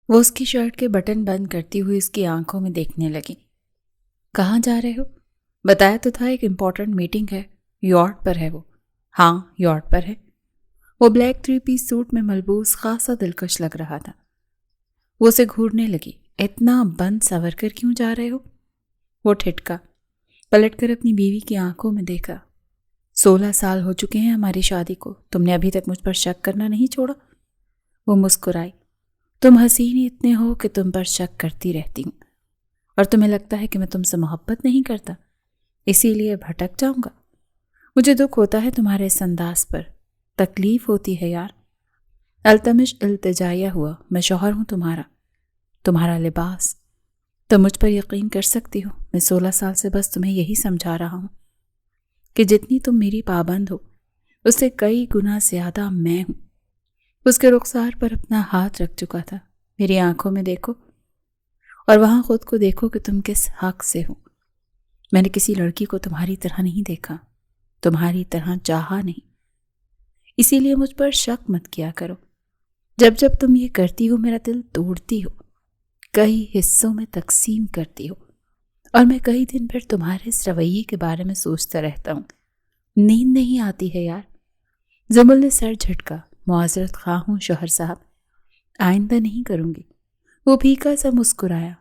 وہ اس کی شرٹ کے بٹن بند کرتی ہوئی اس کی آنکھوں میں دیکھنے لگی۔ کہاں جا رہے ہو؟ بتایا تو تھا ایک امپورٹنٹ میٹنگ ہے۔ یارڈ پر ہے وہ۔ ہاں یارڈ پر ہے۔ وہ بلیک 3 پیس سوٹ میں ملبوس خاصا دلکش لگ رہا تھا۔ وہ اسے گھورنے لگی۔ اتنا بند سور کر کیوں جا رہے ہو؟ وہ ٹھٹکا، پلٹ کر اپنی بیوی کی آنکھوں میں دیکھا۔ 16 سال ہو چکے ہیں ہماری شادی کو، تم نے ابھی تک مجھ پر شک کرنا نہیں چھوڑا۔ وہ مسکرائی۔ تم حسین اتنے ہو کہ تم پر شک کرتی رہتی ہوں، اور تمہیں لگتا ہے کہ میں تم سے محبت نہیں کرتا، اسی لیے بھٹک جاؤں گا۔ مجھے دکھ ہوتا ہے تمہارے اس انداز پر، تکلیف ہوتی ہے یار۔ التمش التجائیہ ہوا۔ میں شوہر ہوں تمہارا لباس۔ تم مجھ پر یقین کر سکتی ہو، میں 16 سال سے بس تمہیں یہی سمجھا رہا ہوں کہ جتنی تم میری پابند ہو اس سے کئی گنا زیادہ میں ہوں۔ اس کے رخسار پر اپنا ہاتھ رکھ چکا تھا۔ میری آنکھوں میں دیکھو اور وہاں خود کو دیکھو کہ تم کس حق سے ہو۔ میں نے کسی لڑکی کو تمہاری طرح نہیں دیکھا، تمہاری طرح چاہا نہیں، اسی لیے مجھ پر شک مت کیا کرو۔ جب تم یہ کرتی ہو میرا دل توڑتی ہو، کئی حصوں میں تقسیم کرتی ہو، اور میں کئی دن پھر تمہارے اس رویے کے بارے میں سوچتا رہتا ہوں۔ نیند نہیں آتی ہے یار۔ زمل نے سر جھٹکا۔ معذرت خواہ ہوں شوہر صاحب، آئندہ نہیں کروں گی۔ وہ پھیکا سا مسکرایا۔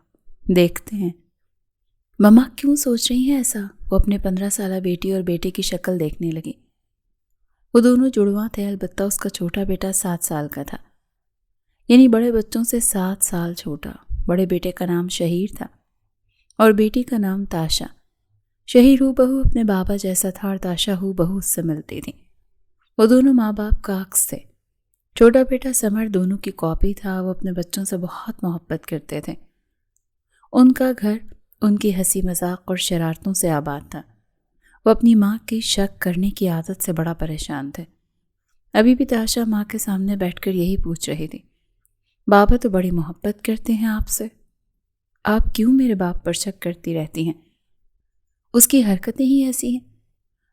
دیکھتے ہیں۔ مما کیوں سوچ رہی ہیں ایسا؟ وہ اپنے 15 سالہ بیٹی اور بیٹے کی شکل دیکھنے لگی۔ وہ دونوں جڑواں تھے، البتہ اس کا چھوٹا بیٹا 7 سال کا تھا، یعنی بڑے بچوں سے 7 سال چھوٹا۔ بڑے بیٹے کا نام شہیر تھا اور بیٹی کا نام تاشا۔ شہیر ہو بہو اپنے بابا جیسا تھا اور تاشا ہو بہو اس سے ملتی تھی۔ وہ دونوں ماں باپ کا عکس تھے۔ چھوٹا بیٹا سمر دونوں کی کاپی تھا۔ وہ اپنے بچوں سے بہت محبت کرتے تھے۔ ان کا گھر ان کی ہنسی مذاق اور شرارتوں سے آباد تھا۔ وہ اپنی ماں کی شک کرنے کی عادت سے بڑا پریشان تھے۔ ابھی بھی تاشا ماں کے سامنے بیٹھ کر یہی پوچھ رہی تھی، بابا تو بڑی محبت کرتے ہیں آپ سے، آپ کیوں میرے باپ پر شک کرتی رہتی ہیں؟ اس کی حرکتیں ہی ایسی ہیں۔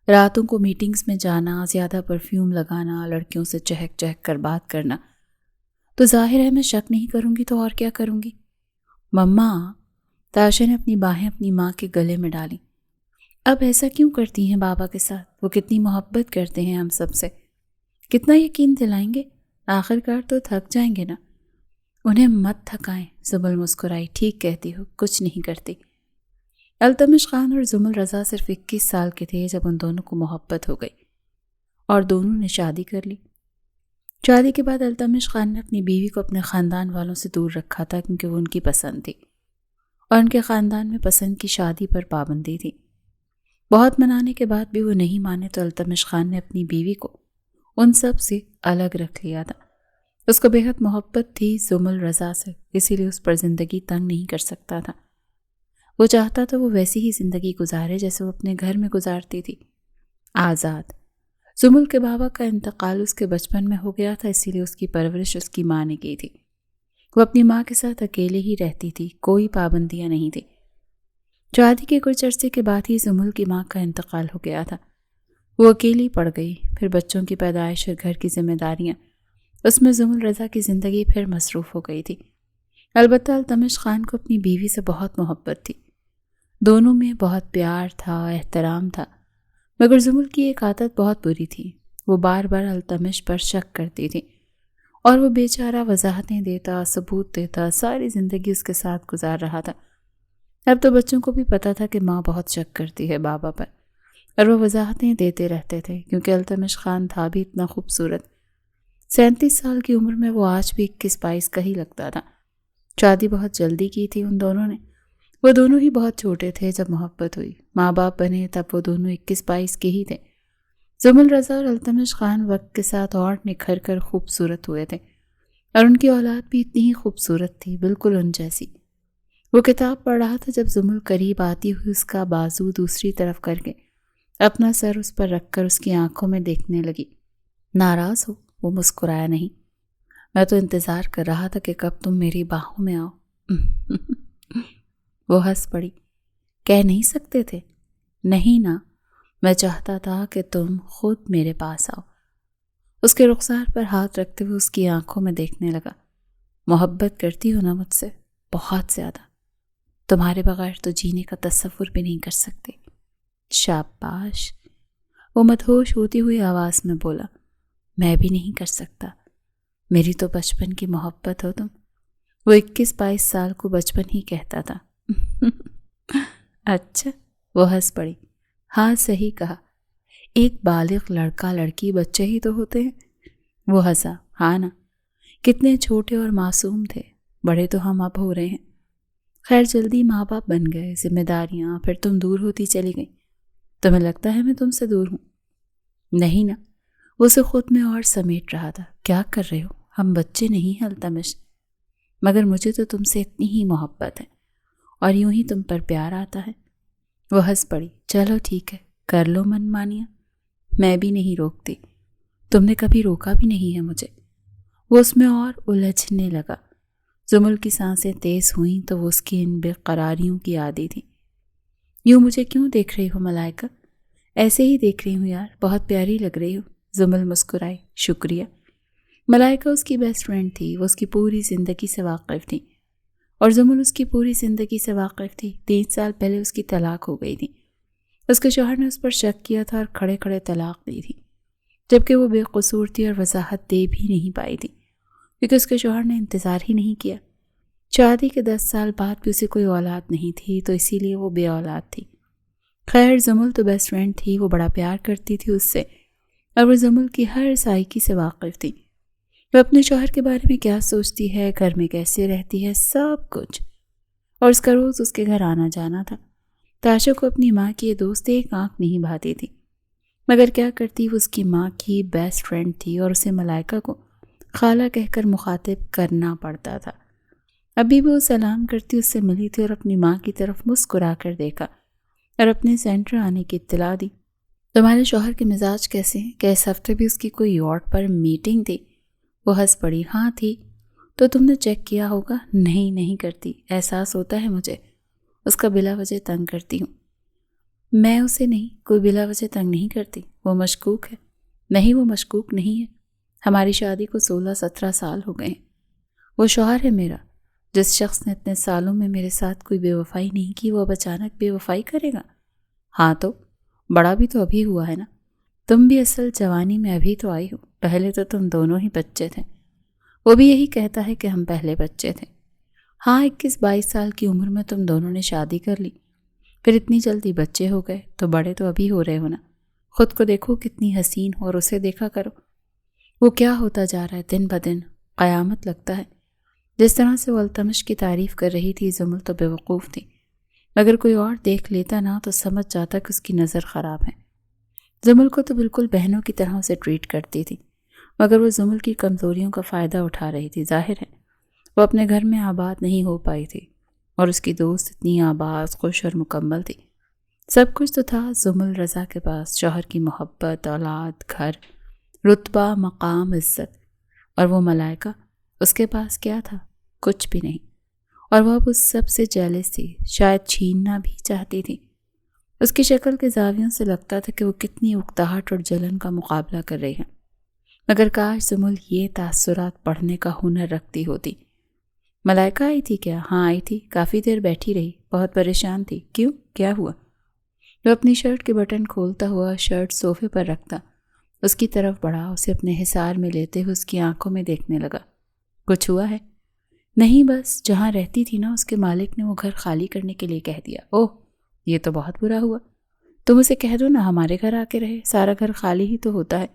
راتوں کو میٹنگز میں جانا، زیادہ پرفیوم لگانا، لڑکیوں سے چہک چہک کر بات کرنا۔ تو ظاہر ہے میں شک نہیں کروں گی تو اور کیا کروں گی؟ مما، تاشا نے اپنی باہیں اپنی ماں کے گلے میں ڈالی۔ اب ایسا کیوں کرتی ہیں بابا کے ساتھ؟ وہ کتنی محبت کرتے ہیں ہم سب سے، کتنا یقین دلائیں گے، آخر کار تو تھک جائیں گے نا۔ انہیں مت تھکائیں۔ زمل مسکرائی۔ ٹھیک کہتی ہو، کچھ نہیں کرتی۔ التمش خان اور زمل رضا صرف 21 سال کے تھے جب ان دونوں کو محبت ہو گئی اور دونوں نے شادی کر لی۔ شادی کے بعد التمش خان نے اپنی بیوی کو اپنے خاندان والوں سے دور رکھا تھا، کیونکہ وہ ان کی پسند تھی اور ان کے خاندان میں پسند کی شادی پر پابندی تھی۔ بہت منانے کے بعد بھی وہ نہیں مانے تو التمش خان نے اپنی بیوی کو ان سب سے الگ رکھ لیا تھا۔ اس کو بے حد محبت تھی زمل رضا سے، اسی لیے اس پر زندگی تنگ نہیں کر سکتا تھا۔ وہ چاہتا تھا وہ ویسی ہی زندگی گزارے جیسے وہ اپنے گھر میں گزارتی تھی، آزاد۔ زمل کے بابا کا انتقال اس کے بچپن میں ہو گیا تھا، اسی لیے اس کی پرورش اس کی ماں نے کی تھی۔ وہ اپنی ماں کے ساتھ اکیلے ہی رہتی تھی، کوئی پابندیاں نہیں تھی۔ شادی کے کچھ عرصے کے بعد ہی زمل کی ماں کا انتقال ہو گیا تھا۔ وہ اکیلی پڑ گئی۔ پھر بچوں کی پیدائش اور گھر کی ذمہ داریاں، اس میں زمل رضا کی زندگی پھر مصروف ہو گئی تھی۔ البتہ التمش خان کو اپنی بیوی سے بہت محبت تھی، دونوں میں بہت پیار تھا، احترام تھا، مگر زمل کی ایک عادت بہت بری تھی۔ وہ بار بار التمش پر شک کرتی تھی اور وہ بیچارہ وضاحتیں دیتا، ثبوت دیتا، ساری زندگی اس کے ساتھ گزار رہا تھا۔ اب تو بچوں کو بھی پتا تھا کہ ماں بہت شک کرتی ہے بابا پر، اور وہ وضاحتیں دیتے رہتے تھے، کیونکہ التمش خان تھا بھی اتنا خوبصورت۔ 37 سال کی عمر میں وہ آج بھی 21-22 کا ہی لگتا تھا۔ شادی بہت جلدی کی تھی ان دونوں نے۔ وہ دونوں ہی بہت چھوٹے تھے جب محبت ہوئی۔ ماں باپ بنے تب وہ دونوں 21-22 کے ہی تھے۔ زمل رضا اور التمش خان وقت کے ساتھ اور نکھر کر خوبصورت ہوئے تھے، اور ان کی اولاد بھی اتنی ہی خوبصورت تھی، بالکل ان جیسی۔ وہ کتاب پڑھ رہا تھا جب زمل قریب آتی ہوئی اس کا بازو دوسری طرف کر کے اپنا سر اس پر رکھ کر اس کی آنکھوں میں دیکھنے لگی۔ ناراض ہو؟ وہ مسکرایا نہیں۔ میں تو انتظار کر رہا تھا کہ کب تم میری باہوں میں آؤ۔ وہ ہنس پڑی۔ کہہ نہیں سکتے تھے؟ نہیں نا، میں چاہتا تھا کہ تم خود میرے پاس آؤ۔ اس کے رخسار پر ہاتھ رکھتے ہوئے اس کی آنکھوں میں دیکھنے لگا۔ محبت کرتی ہو نا مجھ سے، بہت زیادہ، تمہارے بغیر تو جینے کا تصور بھی نہیں کر سکتی۔ شاباش، وہ مدہوش ہوتی ہوئی آواز میں بولا۔ میں بھی نہیں کر سکتا، میری تو بچپن کی محبت ہو تم۔ وہ 21-22 سال کو بچپن ہی کہتا تھا۔ اچھا، وہ ہنس پڑی۔ ہاں صحیح کہا، ایک بالغ لڑکا لڑکی بچے ہی تو ہوتے ہیں۔ وہ ہنسا۔ ہاں نا، کتنے چھوٹے اور معصوم تھے، بڑے تو ہم اب ہو رہے ہیں۔ خیر جلدی ماں باپ بن گئے، ذمہ داریاں، پھر تم دور ہوتی چلی گئی۔ تمہیں لگتا ہے میں تم سے دور ہوں؟ نہیں نا، وہ اسے خود میں اور سمیٹ رہا تھا۔ کیا کر رہے ہو، ہم بچے نہیں التمش، مگر مجھے تو تم سے اتنی ہی محبت ہے اور یوں ہی تم پر پیار آتا ہے۔ وہ ہنس پڑی۔ چلو ٹھیک ہے، کر لو من مانیا، میں بھی نہیں روکتی، تم نے کبھی روکا بھی نہیں ہے مجھے۔ وہ اس میں اور الجھنے لگا۔ زمل کی سانسیں تیز ہوئیں تو وہ اس کی ان بے قراریوں کی عادی تھی۔ یوں مجھے کیوں دیکھ رہی ہو ملائکہ؟ ایسے ہی دیکھ رہی ہوں یار، بہت پیاری لگ رہی ہو۔ زمل مسکرائی۔ شکریہ۔ ملائکہ اس کی بیسٹ فرینڈ تھی، وہ اس کی پوری زندگی سے واقف تھی اور زمل اس کی پوری زندگی سے واقف تھی۔ 3 سال پہلے اس کی طلاق ہو گئی تھی۔ اس کے شوہر نے اس پر شک کیا تھا اور کھڑے کھڑے طلاق دی تھی، جبکہ وہ بے قصور تھی اور وضاحت دے بھی نہیں پائی تھی کیونکہ اس کے شوہر نے انتظار ہی نہیں کیا۔ شادی کے 10 سال بعد بھی اسے کوئی اولاد نہیں تھی تو اسی لیے وہ بے اولاد تھی۔ خیر زمل تو بیسٹ فرینڈ تھی، وہ بڑا پیار کرتی تھی اس سے اور وہ زمل کی ہر سائیکی سے واقف تھی۔ وہ اپنے شوہر کے بارے میں کیا سوچتی ہے، گھر میں کیسے رہتی ہے، سب کچھ، اور اس کا روز اس کے گھر آنا جانا تھا۔ تاشا کو اپنی ماں کی یہ دوست ایک آنکھ نہیں بھاتی تھی، مگر کیا کرتی، وہ اس کی ماں کی بیسٹ فرینڈ تھی اور اسے ملائکہ کو خالہ کہہ کر مخاطب کرنا پڑتا تھا۔ ابھی بھی وہ سلام کرتی اس سے ملی تھی اور اپنی ماں کی طرف مسکرا کر دیکھا اور اپنے سینٹر آنے کی اطلاع دی۔ تمہارے شوہر کے مزاج کیسے ہیں؟ کہ اس ہفتے بھی اس کی کوئی یاٹ پر میٹنگ تھی؟ وہ ہنس پڑی۔ ہاں تھی، تو تم نے چیک کیا ہوگا؟ نہیں کرتی، احساس ہوتا ہے مجھے اس کا بلا وجہ تنگ کرتی ہوں۔ میں اسے نہیں، کوئی بلا وجہ تنگ نہیں کرتی، وہ مشکوک ہے۔ نہیں، وہ مشکوک نہیں ہے، ہماری شادی کو 16-17 سال ہو گئے ہیں۔ وہ شوہر ہے میرا، جس شخص نے اتنے سالوں میں میرے ساتھ کوئی بے وفائی نہیں کی، وہ اب اچانک بے وفائی کرے گا؟ ہاں تو بڑا بھی تو ابھی ہوا ہے نا، تم بھی اصل جوانی میں ابھی تو آئی ہو، پہلے تو تم دونوں ہی بچے تھے۔ وہ بھی یہی کہتا ہے کہ ہم پہلے بچے تھے۔ ہاں 21-22 سال کی عمر میں تم دونوں نے شادی کر لی، پھر اتنی جلدی بچے ہو گئے، تو بڑے تو ابھی ہو رہے ہو نا۔ خود کو دیکھو کتنی حسین ہو اور اسے دیکھا کرو، وہ کیا ہوتا جا رہا ہے دن بدن، قیامت لگتا ہے۔ جس طرح سے وہ التمش کی تعریف کر رہی تھی، زمل تو بے وقوف تھی، مگر کوئی اور دیکھ لیتا نا تو سمجھ جاتا کہ اس کی نظر خراب ہے۔ زمل کو تو بالکل بہنوں کی طرح اسے ٹریٹ کرتی تھی، مگر وہ زمل کی کمزوریوں کا فائدہ اٹھا رہی تھی۔ ظاہر ہے وہ اپنے گھر میں آباد نہیں ہو پائی تھی اور اس کی دوست اتنی آباد، خوش اور مکمل تھی۔ سب کچھ تو تھا زمل رضا کے پاس، شوہر کی محبت، اولاد، گھر، رتبہ، مقام، عزت، اور وہ ملائکہ، اس کے پاس کیا تھا؟ کچھ بھی نہیں، اور وہ اب اس سب سے جیلس تھی، شاید چھیننا بھی چاہتی تھی۔ اس کی شکل کے زاویوں سے لگتا تھا کہ وہ کتنی اکتاہٹ اور جلن کا مقابلہ کر رہی ہے، مگر کاش زمل یہ تاثرات پڑھنے کا ہنر رکھتی ہوتی۔ ملائکہ آئی تھی کیا؟ ہاں آئی تھی، کافی دیر بیٹھی رہی، بہت پریشان تھی۔ کیوں؟ کیا ہوا؟ وہ اپنی شرٹ کے بٹن کھولتا ہوا شرٹ صوفے پر رکھتا اس کی طرف بڑھا، اسے اپنے حصار میں لیتے ہوئے اس کی آنکھوں میں دیکھنے لگا۔ کچھ ہوا ہے؟ نہیں، بس جہاں رہتی تھی نا، اس کے مالک نے وہ گھر خالی کرنے کے لیے کہہ دیا۔ اوہ، یہ تو بہت برا ہوا، تم اسے کہہ دو نا ہمارے گھر آ کے رہے، سارا گھر خالی ہی تو ہوتا ہے۔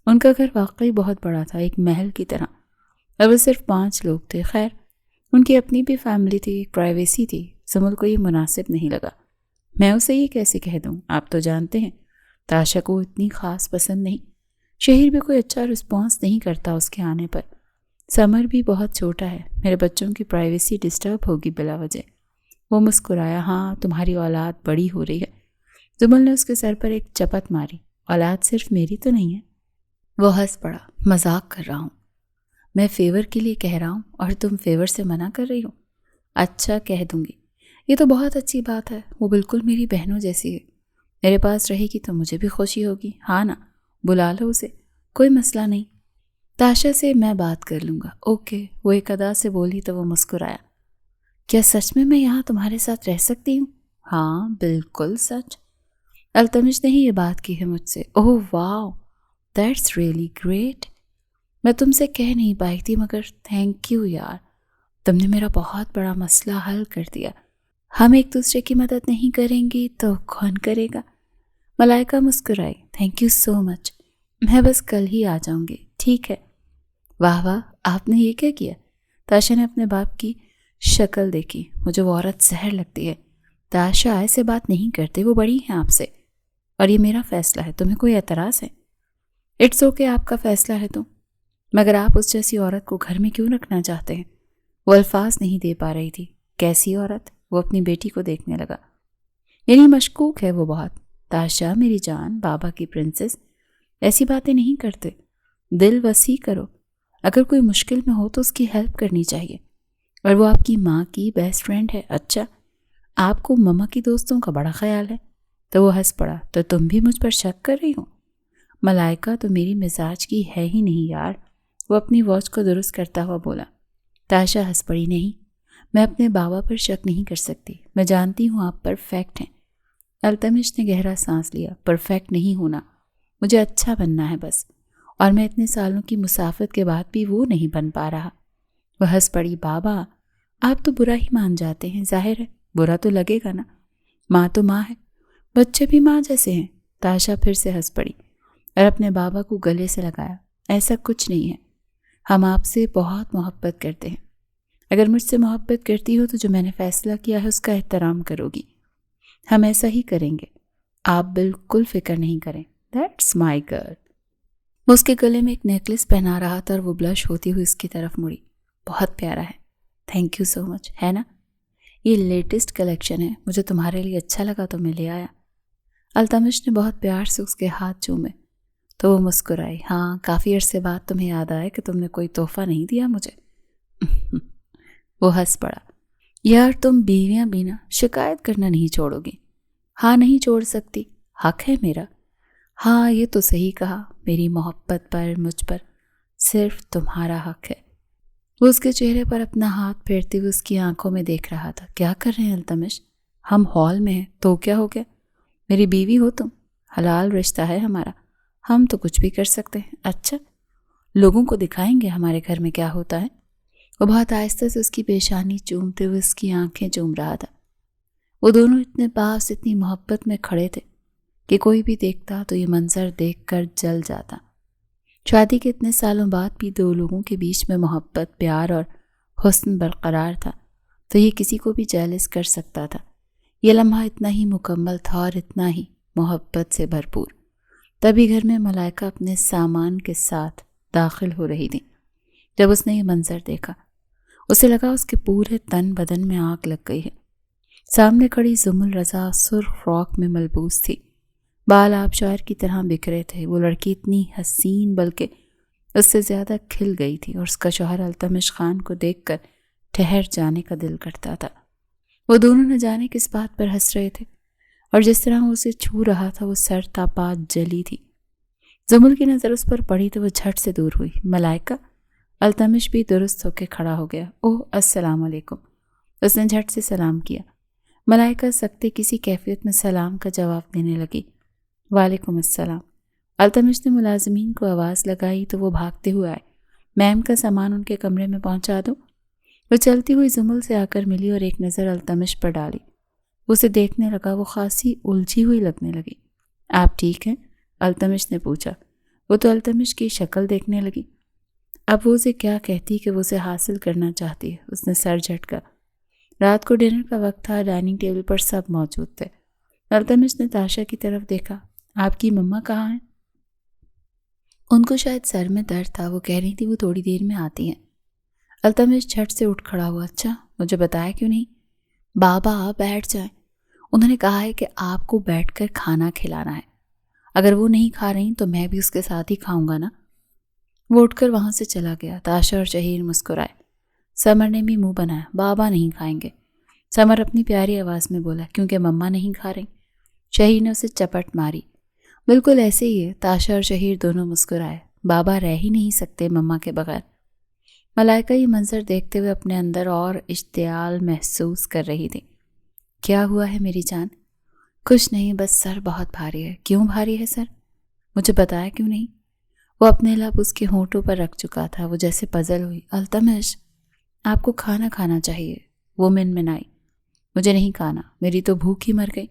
ان کا گھر واقعی بہت بڑا تھا، ایک محل کی طرح، اور وہ صرف 5 لوگ تھے۔ خیر ان کی اپنی بھی فیملی تھی، پرائیویسی تھی۔ زمل کو یہ مناسب نہیں لگا۔ میں اسے یہ کیسے کہہ دوں؟ آپ تو جانتے ہیں تاشا کو اتنی خاص پسند نہیں، شہر بھی کوئی اچھا رسپانس نہیں کرتا اس کے آنے پر، سمر بھی بہت چھوٹا ہے، میرے بچوں کی پرائیویسی ڈسٹرب ہوگی بلا وجہ۔ وہ مسکرایا۔ ہاں تمہاری اولاد بڑی ہو رہی ہے۔ زمل نے اس کے سر پر ایک چپت ماری۔ اولاد صرف میری تو نہیں ہے۔ وہ ہنس پڑا۔ مذاق کر رہا ہوں، میں فیور کے لیے کہہ رہا ہوں اور تم فیور سے منع کر رہی ہو۔ اچھا کہہ دوں گی، یہ تو بہت اچھی بات ہے، وہ بالکل میری بہنوں جیسی ہے، میرے پاس رہے گی تو مجھے بھی خوشی ہوگی۔ ہاں نا، بلا لو اسے، کوئی مسئلہ نہیں۔ تاشا سے میں بات کر لوں گا. اوکے. وہ ایک ادا سے بولی تو وہ مسکرایا. کیا سچ میں یہ تمہارے ساتھ رہ سکتی ہوں؟ ہاں بالکل سچ. التمش نے ہی یہ بات کی ہے مجھ سے. اوہ واو، دیٹس ریئلی گریٹ. میں تم سے کہہ نہیں پائی تھی مگر تھینک یو یار، تم نے میرا بہت بڑا مسئلہ حل کر دیا. ہم ایک دوسرے کی مدد نہیں کریں گی تو کون کرے گا؟ ملائکہ مسکرائی. تھینک یو سو مچ. میں بس کل ہی آ جاؤں گی. ٹھیک ہے. واہ واہ، آپ نے یہ کیا کیا؟ تاشا نے اپنے باپ کی شکل دیکھی. مجھے وہ عورت زہر لگتی ہے. تاشا ایسے بات نہیں کرتے، وہ بڑی ہیں آپ سے، اور یہ میرا فیصلہ ہے. تمہیں کوئی اعتراض ہے؟ اٹس اوکے، آپ کا فیصلہ ہے تو، مگر آپ اس جیسی عورت کو گھر میں کیوں رکھنا چاہتے ہیں؟ وہ الفاظ نہیں دے پا رہی تھی. کیسی عورت؟ وہ اپنی بیٹی کو دیکھنے لگا. یعنی مشکوک ہے وہ بہت. تاشا میری جان، بابا کی پرنسس، ایسی باتیں نہیں کرتے. دل وسیع کرو. اگر کوئی مشکل میں ہو تو اس کی ہیلپ کرنی چاہیے. اور وہ آپ کی ماں کی بیسٹ فرینڈ ہے. اچھا، آپ کو مما کی دوستوں کا بڑا خیال ہے. تو وہ ہنس پڑا. تو تم بھی مجھ پر شک کر رہی ہو؟ ملائکہ تو میری مزاج کی ہے ہی نہیں یار. وہ اپنی واچ کو درست کرتا ہوا بولا. تاشا ہنس پڑی. نہیں، میں اپنے بابا پر شک نہیں کر سکتی. میں جانتی ہوں آپ پرفیکٹ ہیں. التمش نے گہرا سانس لیا. پرفیکٹ نہیں ہونا، مجھے اچھا بننا ہے بس، اور میں اتنے سالوں کی مسافت کے بعد بھی وہ نہیں بن پا رہا. وہ ہنس پڑی. بابا، آپ تو برا ہی مان جاتے ہیں. ظاہر ہے برا تو لگے گا نا، ماں تو ماں ہے، بچے بھی ماں جیسے ہیں. تاشا پھر سے ہنس پڑی اور اپنے بابا کو گلے سے لگایا. ایسا کچھ نہیں ہے، ہم آپ سے بہت محبت کرتے ہیں. اگر مجھ سے محبت کرتی ہو تو جو میں نے فیصلہ کیا ہے اس کا احترام کرو گی. ہم ایسا ہی کریں گے، آپ بالکل فکر نہیں کریں. That's my girl. وہ اس کے گلے میں ایک نیکلس پہنا رہا تھا اور وہ بلش ہوتی ہوئی اس کی طرف مڑی. بہت پیارا ہے. تھینک یو سو مچ. ہے نا، یہ لیٹسٹ کلیکشن ہے، مجھے تمہارے لیے اچھا لگا تو میں لے آیا. التمش نے بہت پیار سے اس کے ہاتھ چومے تو وہ مسکرائی. ہاں، کافی عرصے بعد تمہیں یاد آیا کہ تم نے کوئی تحفہ نہیں دیا مجھے. وہ ہنس پڑا. یار تم بیویاں بھی نا شکایت کرنا نہیں چھوڑو گی. ہاں نہیں چھوڑ سکتی، حق ہے میرا. ہاں یہ تو صحیح کہا، میری محبت پر، مجھ پر صرف تمہارا حق ہے. وہ اس کے چہرے پر اپنا ہاتھ پھیرتے ہوئے اس کی آنکھوں میں دیکھ رہا تھا. کیا کر رہے ہیں التمش؟ ہم ہال میں ہیں تو کیا ہو گیا؟ میری بیوی ہو تم، حلال رشتہ ہے ہمارا، ہم تو کچھ بھی کر سکتے ہیں. اچھا، لوگوں کو دکھائیں گے ہمارے گھر میں کیا ہوتا ہے. وہ بہت آہستہ سے اس کی پیشانی چومتے ہوئے اس کی آنکھیں چوم رہا تھا. وہ دونوں اتنے پاس، اتنی محبت میں کھڑے تھے کہ کوئی بھی دیکھتا تو یہ منظر دیکھ کر جل جاتا. شادی کے اتنے سالوں بعد بھی دو لوگوں کے بیچ میں محبت، پیار اور حسن برقرار تھا تو یہ کسی کو بھی جیلس کر سکتا تھا. یہ لمحہ اتنا ہی مکمل تھا اور اتنا ہی محبت سے بھرپور. تبھی گھر میں ملائکہ اپنے سامان کے ساتھ داخل ہو رہی تھی. جب اس نے یہ منظر دیکھا اسے لگا اس کے پورے تن بدن میں آگ لگ گئی ہے. سامنے کھڑی زمل رضا سرخ فراک میں ملبوس تھی، بال آبشار کی طرح بکھرے تھے. وہ لڑکی اتنی حسین بلکہ اس سے زیادہ کھل گئی تھی اور اس کا شوہر التمش خان کو دیکھ کر ٹھہر جانے کا دل کرتا تھا. وہ دونوں نہ جانے کس بات پر ہنس رہے تھے اور جس طرح وہ اسے چھو رہا تھا وہ سر تا پا جلی تھی. زمل کی نظر اس پر پڑی تو وہ جھٹ سے دور ہوئی. ملائکہ. التمش بھی درست ہو کے کھڑا ہو گیا. اوہ السلام علیکم. اس نے جھٹ سے سلام کیا. ملائکہ سکتے کسی کیفیت میں سلام کا جواب دینے لگی. وعلیکم السلام. التمش نے ملازمین کو آواز لگائی تو وہ بھاگتے ہوئے آئے. میم کا سامان ان کے کمرے میں پہنچا دو. وہ چلتی ہوئی زمل سے آ کر ملی اور ایک نظر التمش پر ڈالی. اسے دیکھنے لگا. وہ خاصی الجھی ہوئی لگنے لگی. آپ ٹھیک ہیں؟ التمش نے پوچھا. وہ تو التمش کی شکل دیکھنے لگی. اب وہ اسے کیا کہتی کہ وہ اسے حاصل کرنا چاہتی ہے. اس نے سر جھٹکا. رات کو ڈنر کا وقت تھا. ڈائننگ ٹیبل پر سب موجود تھے. التمش نے تاشا کی طرف دیکھا. آپ کی مما کہاں ہیں؟ ان کو شاید سر میں درد تھا، وہ کہہ رہی تھی وہ تھوڑی دیر میں آتی ہیں. التمش جھٹ سے اٹھ کھڑا ہوا. اچھا، مجھے بتایا کیوں نہیں؟ بابا بیٹھ جائیں، انہوں نے کہا ہے کہ آپ کو بیٹھ کر کھانا کھلانا ہے. اگر وہ نہیں کھا رہی تو میں بھی اس کے ساتھ ہی کھاؤں گا نا. وہ اٹھ کر وہاں سے چلا گیا. تاشا اور شہیر مسکرائے. سمر نے بھی منہ بنایا. بابا نہیں کھائیں گے. سمر اپنی پیاری آواز میں بولا. کیونکہ مما نہیں کھا رہی. شہیر نے اسے چپٹ ماری. بالکل ایسے ہی ہے. تاشا اور شہیر دونوں مسکرائے. بابا رہ ہی نہیں سکتے مما کے بغیر۔ ملائکہ یہ منظر دیکھتے ہوئے اپنے اندر اور اشتعال محسوس کر رہی تھی۔ کیا ہوا ہے میری جان؟ کچھ نہیں، بس سر بہت بھاری ہے۔ کیوں بھاری ہے سر؟ مجھے بتایا کیوں نہیں؟ وہ اپنے لب اس کے ہونٹوں پر رکھ چکا تھا۔ وہ جیسے پزل ہوئی۔ التمش، آپ کو کھانا کھانا چاہیے، وہ منمنائی۔ مجھے نہیں کھانا، میری تو بھوک ہی مر گئی۔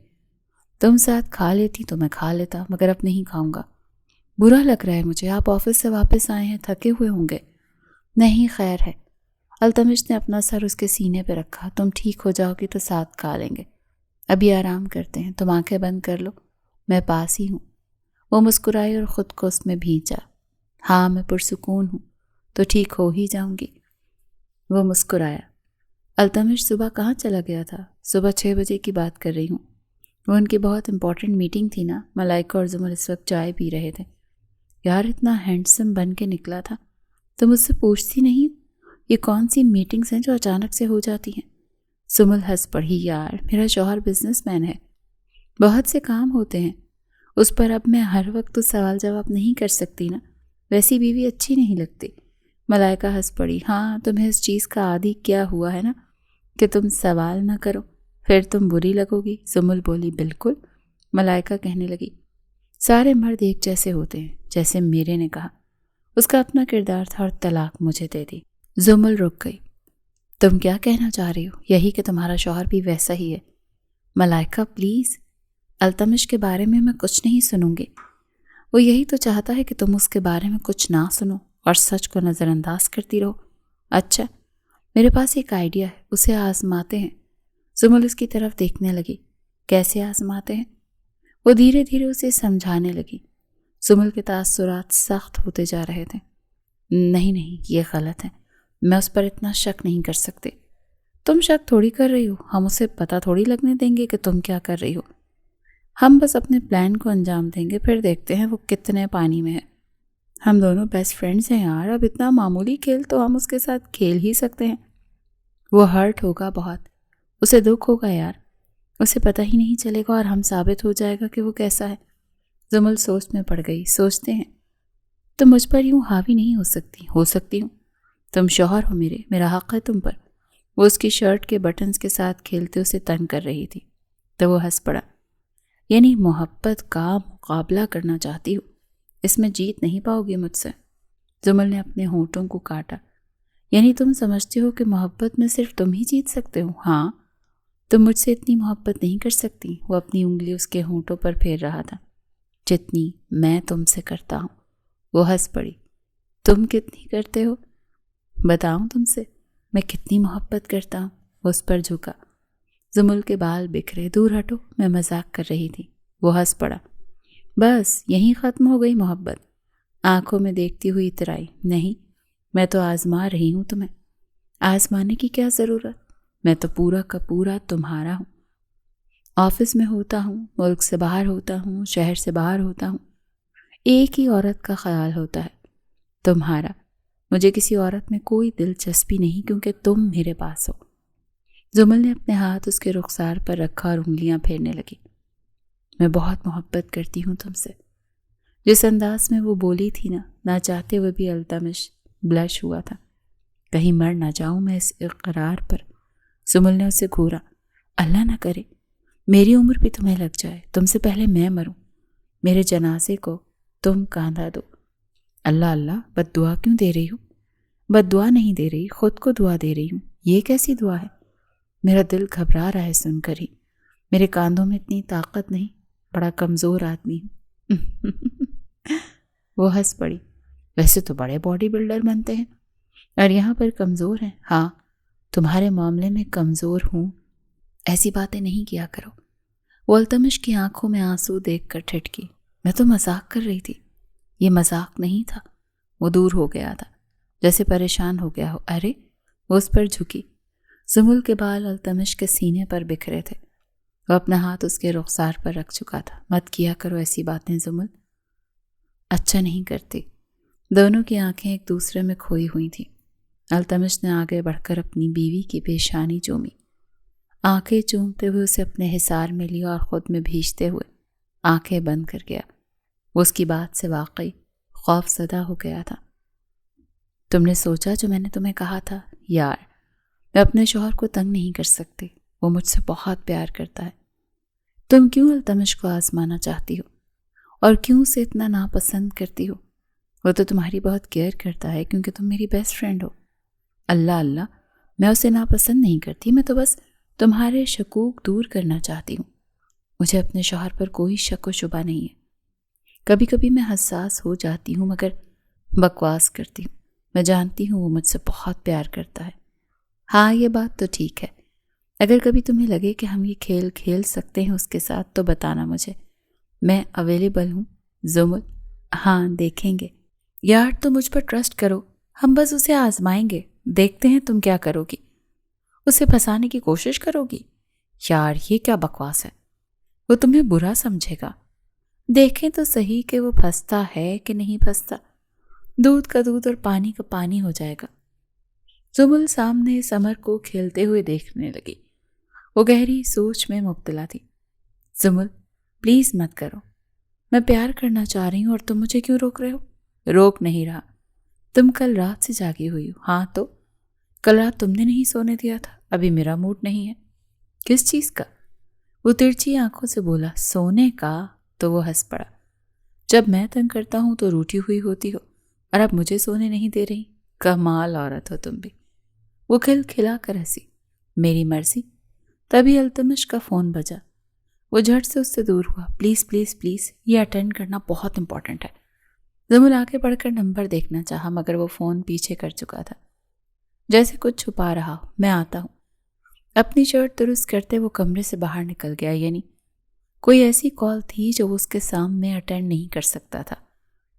تم ساتھ کھا لیتی تو میں کھا لیتا، مگر اب نہیں کھاؤں گا۔ برا لگ رہا ہے مجھے، آپ آفس سے واپس آئے ہیں، تھکے ہوئے ہوں گے۔ نہیں خیر ہے۔ التمش نے اپنا سر اس کے سینے پہ رکھا۔ تم ٹھیک ہو جاؤ گی تو ساتھ کھا لیں گے، ابھی آرام کرتے ہیں، تم آنکھیں بند کر لو، میں پاس ہی ہوں۔ وہ مسکرائی اور خود کو اس میں بھینچا۔ ہاں میں پرسکون ہوں، تو ٹھیک ہو ہی جاؤں گی۔ وہ مسکرایا۔ التمش صبح کہاں چلا گیا تھا؟ صبح 6 بجے کی بات کر رہی ہوں۔ وہ ان کی بہت امپورٹنٹ میٹنگ تھی نا۔ ملائکہ اور زمل اس وقت چائے پی رہے تھے۔ یار اتنا ہینڈسم بن کے نکلا تھا، تم مجھ سے پوچھتی نہیں؟ یہ کون سی میٹنگز ہیں جو اچانک سے ہو جاتی ہیں؟ زمل ہنس پڑی۔ یار میرا شوہر بزنس مین ہے، بہت سے کام ہوتے ہیں اس پر، اب میں ہر وقت تو سوال جواب نہیں کر سکتی نا، ویسی بیوی اچھی نہیں لگتی۔ ملائکہ ہنس پڑی۔ ہاں تمہیں اس چیز کا عادی کیا ہوا ہے نا کہ تم سوال نہ کرو، پھر تم بری لگو گی۔ زمل بولی۔ بالکل۔ ملائکہ کہنے لگی، سارے مرد ایک جیسے ہوتے ہیں، جیسے میرے نے کہا، اس کا اپنا کردار تھا اور طلاق مجھے دے دی۔ زمل رک گئی۔ تم کیا کہنا چاہ رہی ہو؟ یہی کہ تمہارا شوہر بھی ویسا ہی ہے۔ ملائکہ پلیز، التمش کے بارے میں کچھ نہیں سنوں گی۔ وہ یہی تو چاہتا ہے کہ تم اس کے بارے میں کچھ نہ سنو اور سچ کو نظر انداز کرتی رہو۔ اچھا، میرے پاس ایک آئیڈیا ہے، اسے آزماتے ہیں۔ زمل اس کی طرف دیکھنے لگی۔ کیسے آزماتے ہیں؟ وہ دھیرے دھیرے اسے سمجھانے لگی۔ زمل کے تاثرات سخت ہوتے جا رہے تھے۔ نہیں یہ غلط ہے، میں اس پر اتنا شک نہیں کر سکتی۔ تم شک تھوڑی کر رہی ہو، ہم اسے پتہ تھوڑی لگنے دیں گے کہ تم کیا کر رہی ہو۔ ہم بس اپنے پلان کو انجام دیں گے، پھر دیکھتے ہیں وہ کتنے پانی میں ہے۔ ہم دونوں بیسٹ فرینڈز ہیں یار، اب اتنا معمولی کھیل تو ہم اس کے ساتھ کھیل ہی سکتے ہیں۔ وہ ہرٹ ہوگا بہت، اسے دکھ ہوگا یار، اسے پتہ ہی نہیں چلے گا اور ہم ثابت ہو جائے گا کہ وہ کیسا ہے۔ زمل سوچ میں پڑ گئی۔ سوچتے ہیں تم مجھ پر یوں حاوی نہیں ہو سکتی ہوں، تم شوہر ہو میرے، میرا حق ہے تم پر۔ وہ اس کی شرٹ کے بٹنز کے ساتھ کھیلتے اسے تنگ کر رہی تھی، تو وہ ہنس پڑا۔ یعنی محبت کا مقابلہ کرنا چاہتی ہو، اس میں جیت نہیں پاؤ گی مجھ سے۔ زمل نے اپنے ہونٹوں کو کاٹا۔ یعنی تم سمجھتی ہو کہ محبت میں صرف تم ہی جیت سکتے ہو؟ ہاں، تم مجھ سے اتنی محبت نہیں کر سکتی۔ وہ اپنی انگلی اس کے ہونٹوں پر پھیر رہا تھا، جتنی میں تم سے کرتا ہوں۔ وہ ہنس پڑی۔ تم کتنی کرتے ہو؟ بتاؤں تم سے میں کتنی محبت کرتا ہوں؟ وہ اس پر جھکا۔ زمل کے بال بکھرے۔ دور ہٹو، میں مذاق کر رہی تھی۔ وہ ہنس پڑا۔ بس یہیں ختم ہو گئی محبت؟ آنکھوں میں دیکھتی ہوئی اترائی۔ نہیں، میں تو آزما رہی ہوں تمہیں۔ آزمانے کی کیا ضرورت؟ میں تو پورا کا پورا تمہارا ہوں۔ آفس میں ہوتا ہوں، ملک سے باہر ہوتا ہوں، شہر سے باہر ہوتا ہوں، ایک ہی عورت کا خیال ہوتا ہے، تمہارا۔ مجھے کسی عورت میں کوئی دلچسپی نہیں کیونکہ تم میرے پاس ہو۔ زمل نے اپنے ہاتھ اس کے رخسار پر رکھا اور انگلیاں پھیرنے لگی۔ میں بہت محبت کرتی ہوں تم سے۔ جس انداز میں وہ بولی تھی نا، نہ چاہتے ہوئے بھی التمش بلش ہوا تھا۔ کہیں مر نہ جاؤں میں اس اقرار پر۔ زمل نے اسے گھورا۔ اللہ نہ کرے میری عمر بھی تمہیں لگ جائے، تم سے پہلے میں مروں، میرے جنازے کو تم کاندھا دو۔ اللہ اللہ، بد دعا کیوں دے رہی ہو؟ بد دعا نہیں دے رہی، خود کو دعا دے رہی ہوں۔ یہ کیسی دعا ہے؟ میرا دل گھبرا رہا ہے سن کر ہی، میرے کاندھوں میں اتنی طاقت نہیں، بڑا کمزور آدمی ہوں۔ وہ ہنس پڑی۔ ویسے تو بڑے باڈی بلڈر بنتے ہیں اور یہاں پر کمزور ہیں۔ ہاں، تمہارے معاملے میں کمزور ہوں۔ ایسی باتیں نہیں کیا کرو۔ وہ التمش کی آنکھوں میں آنسو دیکھ کر ٹھٹکی۔ میں تو مذاق کر رہی تھی۔ یہ مذاق نہیں تھا۔ وہ دور ہو گیا تھا، جیسے پریشان ہو گیا ہو۔ ارے، وہ اس پر جھکی۔ زمل کے بال التمش کے سینے پر بکھرے تھے۔ وہ اپنا ہاتھ اس کے رخسار پر رکھ چکا تھا۔ مت کیا کرو ایسی باتیں زمل، اچھا نہیں کرتی۔ دونوں کی آنکھیں ایک دوسرے میں کھوئی ہوئی تھیں۔ التمش نے آگے بڑھ کر اپنی بیوی کی پیشانی چومی، آنکھیں چومتے ہوئے اسے اپنے حصار میں لیا اور خود میں بھیجتے ہوئے آنکھیں بند کر گیا۔ وہ اس کی بات سے واقعی خوف زدہ ہو گیا تھا۔ تم نے سوچا جو میں نے تمہیں کہا تھا؟ یار، میں اپنے شوہر کو تنگ نہیں کر سکتی، وہ مجھ سے بہت پیار کرتا ہے۔ تم کیوں التمش کو آزمانا چاہتی ہو اور کیوں اسے اتنا ناپسند کرتی ہو؟ وہ تو تمہاری بہت کیئر کرتا ہے کیونکہ تم میری بیسٹ فرینڈ ہو۔ اللہ اللہ، میں اسے ناپسند نہیں کرتی، میں تو بس تمہارے شکوک دور کرنا چاہتی ہوں۔ مجھے اپنے شوہر پر کوئی شک و شبہ نہیں ہے۔ کبھی کبھی میں حساس ہو جاتی ہوں مگر بکواس کرتی ہوں۔ میں جانتی ہوں وہ مجھ سے بہت پیار کرتا ہے۔ ہاں، یہ بات تو ٹھیک ہے۔ اگر کبھی تمہیں لگے کہ ہم یہ کھیل کھیل سکتے ہیں اس کے ساتھ تو بتانا مجھے، میں اویلیبل ہوں۔ زمل: ہاں، دیکھیں گے۔ یار، تم مجھ پر ٹرسٹ کرو، ہم بس اسے آزمائیں گے، دیکھتے ہیں تم کیا کرو گی۔ اسے پھنسانے کی کوشش کرو گی؟ یار، یہ کیا بکواس ہے، وہ تمہیں برا سمجھے گا۔ دیکھیں تو صحیح کہ وہ پھنستا ہے کہ نہیں پھنستا۔ دودھ کا دودھ اور پانی کا پانی ہو جائے گا۔ زمل سامنے سمر کو کھیلتے ہوئے دیکھنے لگی۔ وہ گہری سوچ میں مبتلا تھی۔ زمل، پلیز مت کرو، میں پیار کرنا چاہ رہی ہوں اور تم مجھے کیوں روک رہے ہو؟ روک نہیں رہا، تم کل رات سے جاگی ہوئی ہو۔ ہاں تو کل رات تم نے نہیں سونے دیا تھا، ابھی میرا موڈ نہیں ہے۔ کس چیز کا؟ وہ ترچھی آنکھوں سے بولا۔ سونے کا؟ تو وہ ہنس پڑا۔ جب میں تنگ کرتا ہوں تو روٹھی ہوئی ہوتی ہو اور اب مجھے سونے نہیں دے رہی؟ کمال عورت ہو تم بھی۔ وہ کھل کھلا کر ہنسی۔ میری مرضی۔ تبھی التمش کا فون بجا۔ وہ جھٹ سے اس سے دور ہوا۔ پلیز پلیز پلیز، یہ اٹینڈ کرنا بہت امپورٹنٹ ہے۔ زمل آگے بڑھ کر نمبر دیکھنا چاہا مگر وہ فون پیچھے کر چکا تھا، جیسے کچھ چھپا رہا ہو۔ میں آتا ہوں۔ اپنی شرٹ درست کرتے وہ کمرے سے باہر نکل گیا، یعنی کوئی ایسی کال تھی جو وہ اس کے سامنے اٹینڈ نہیں کر سکتا تھا۔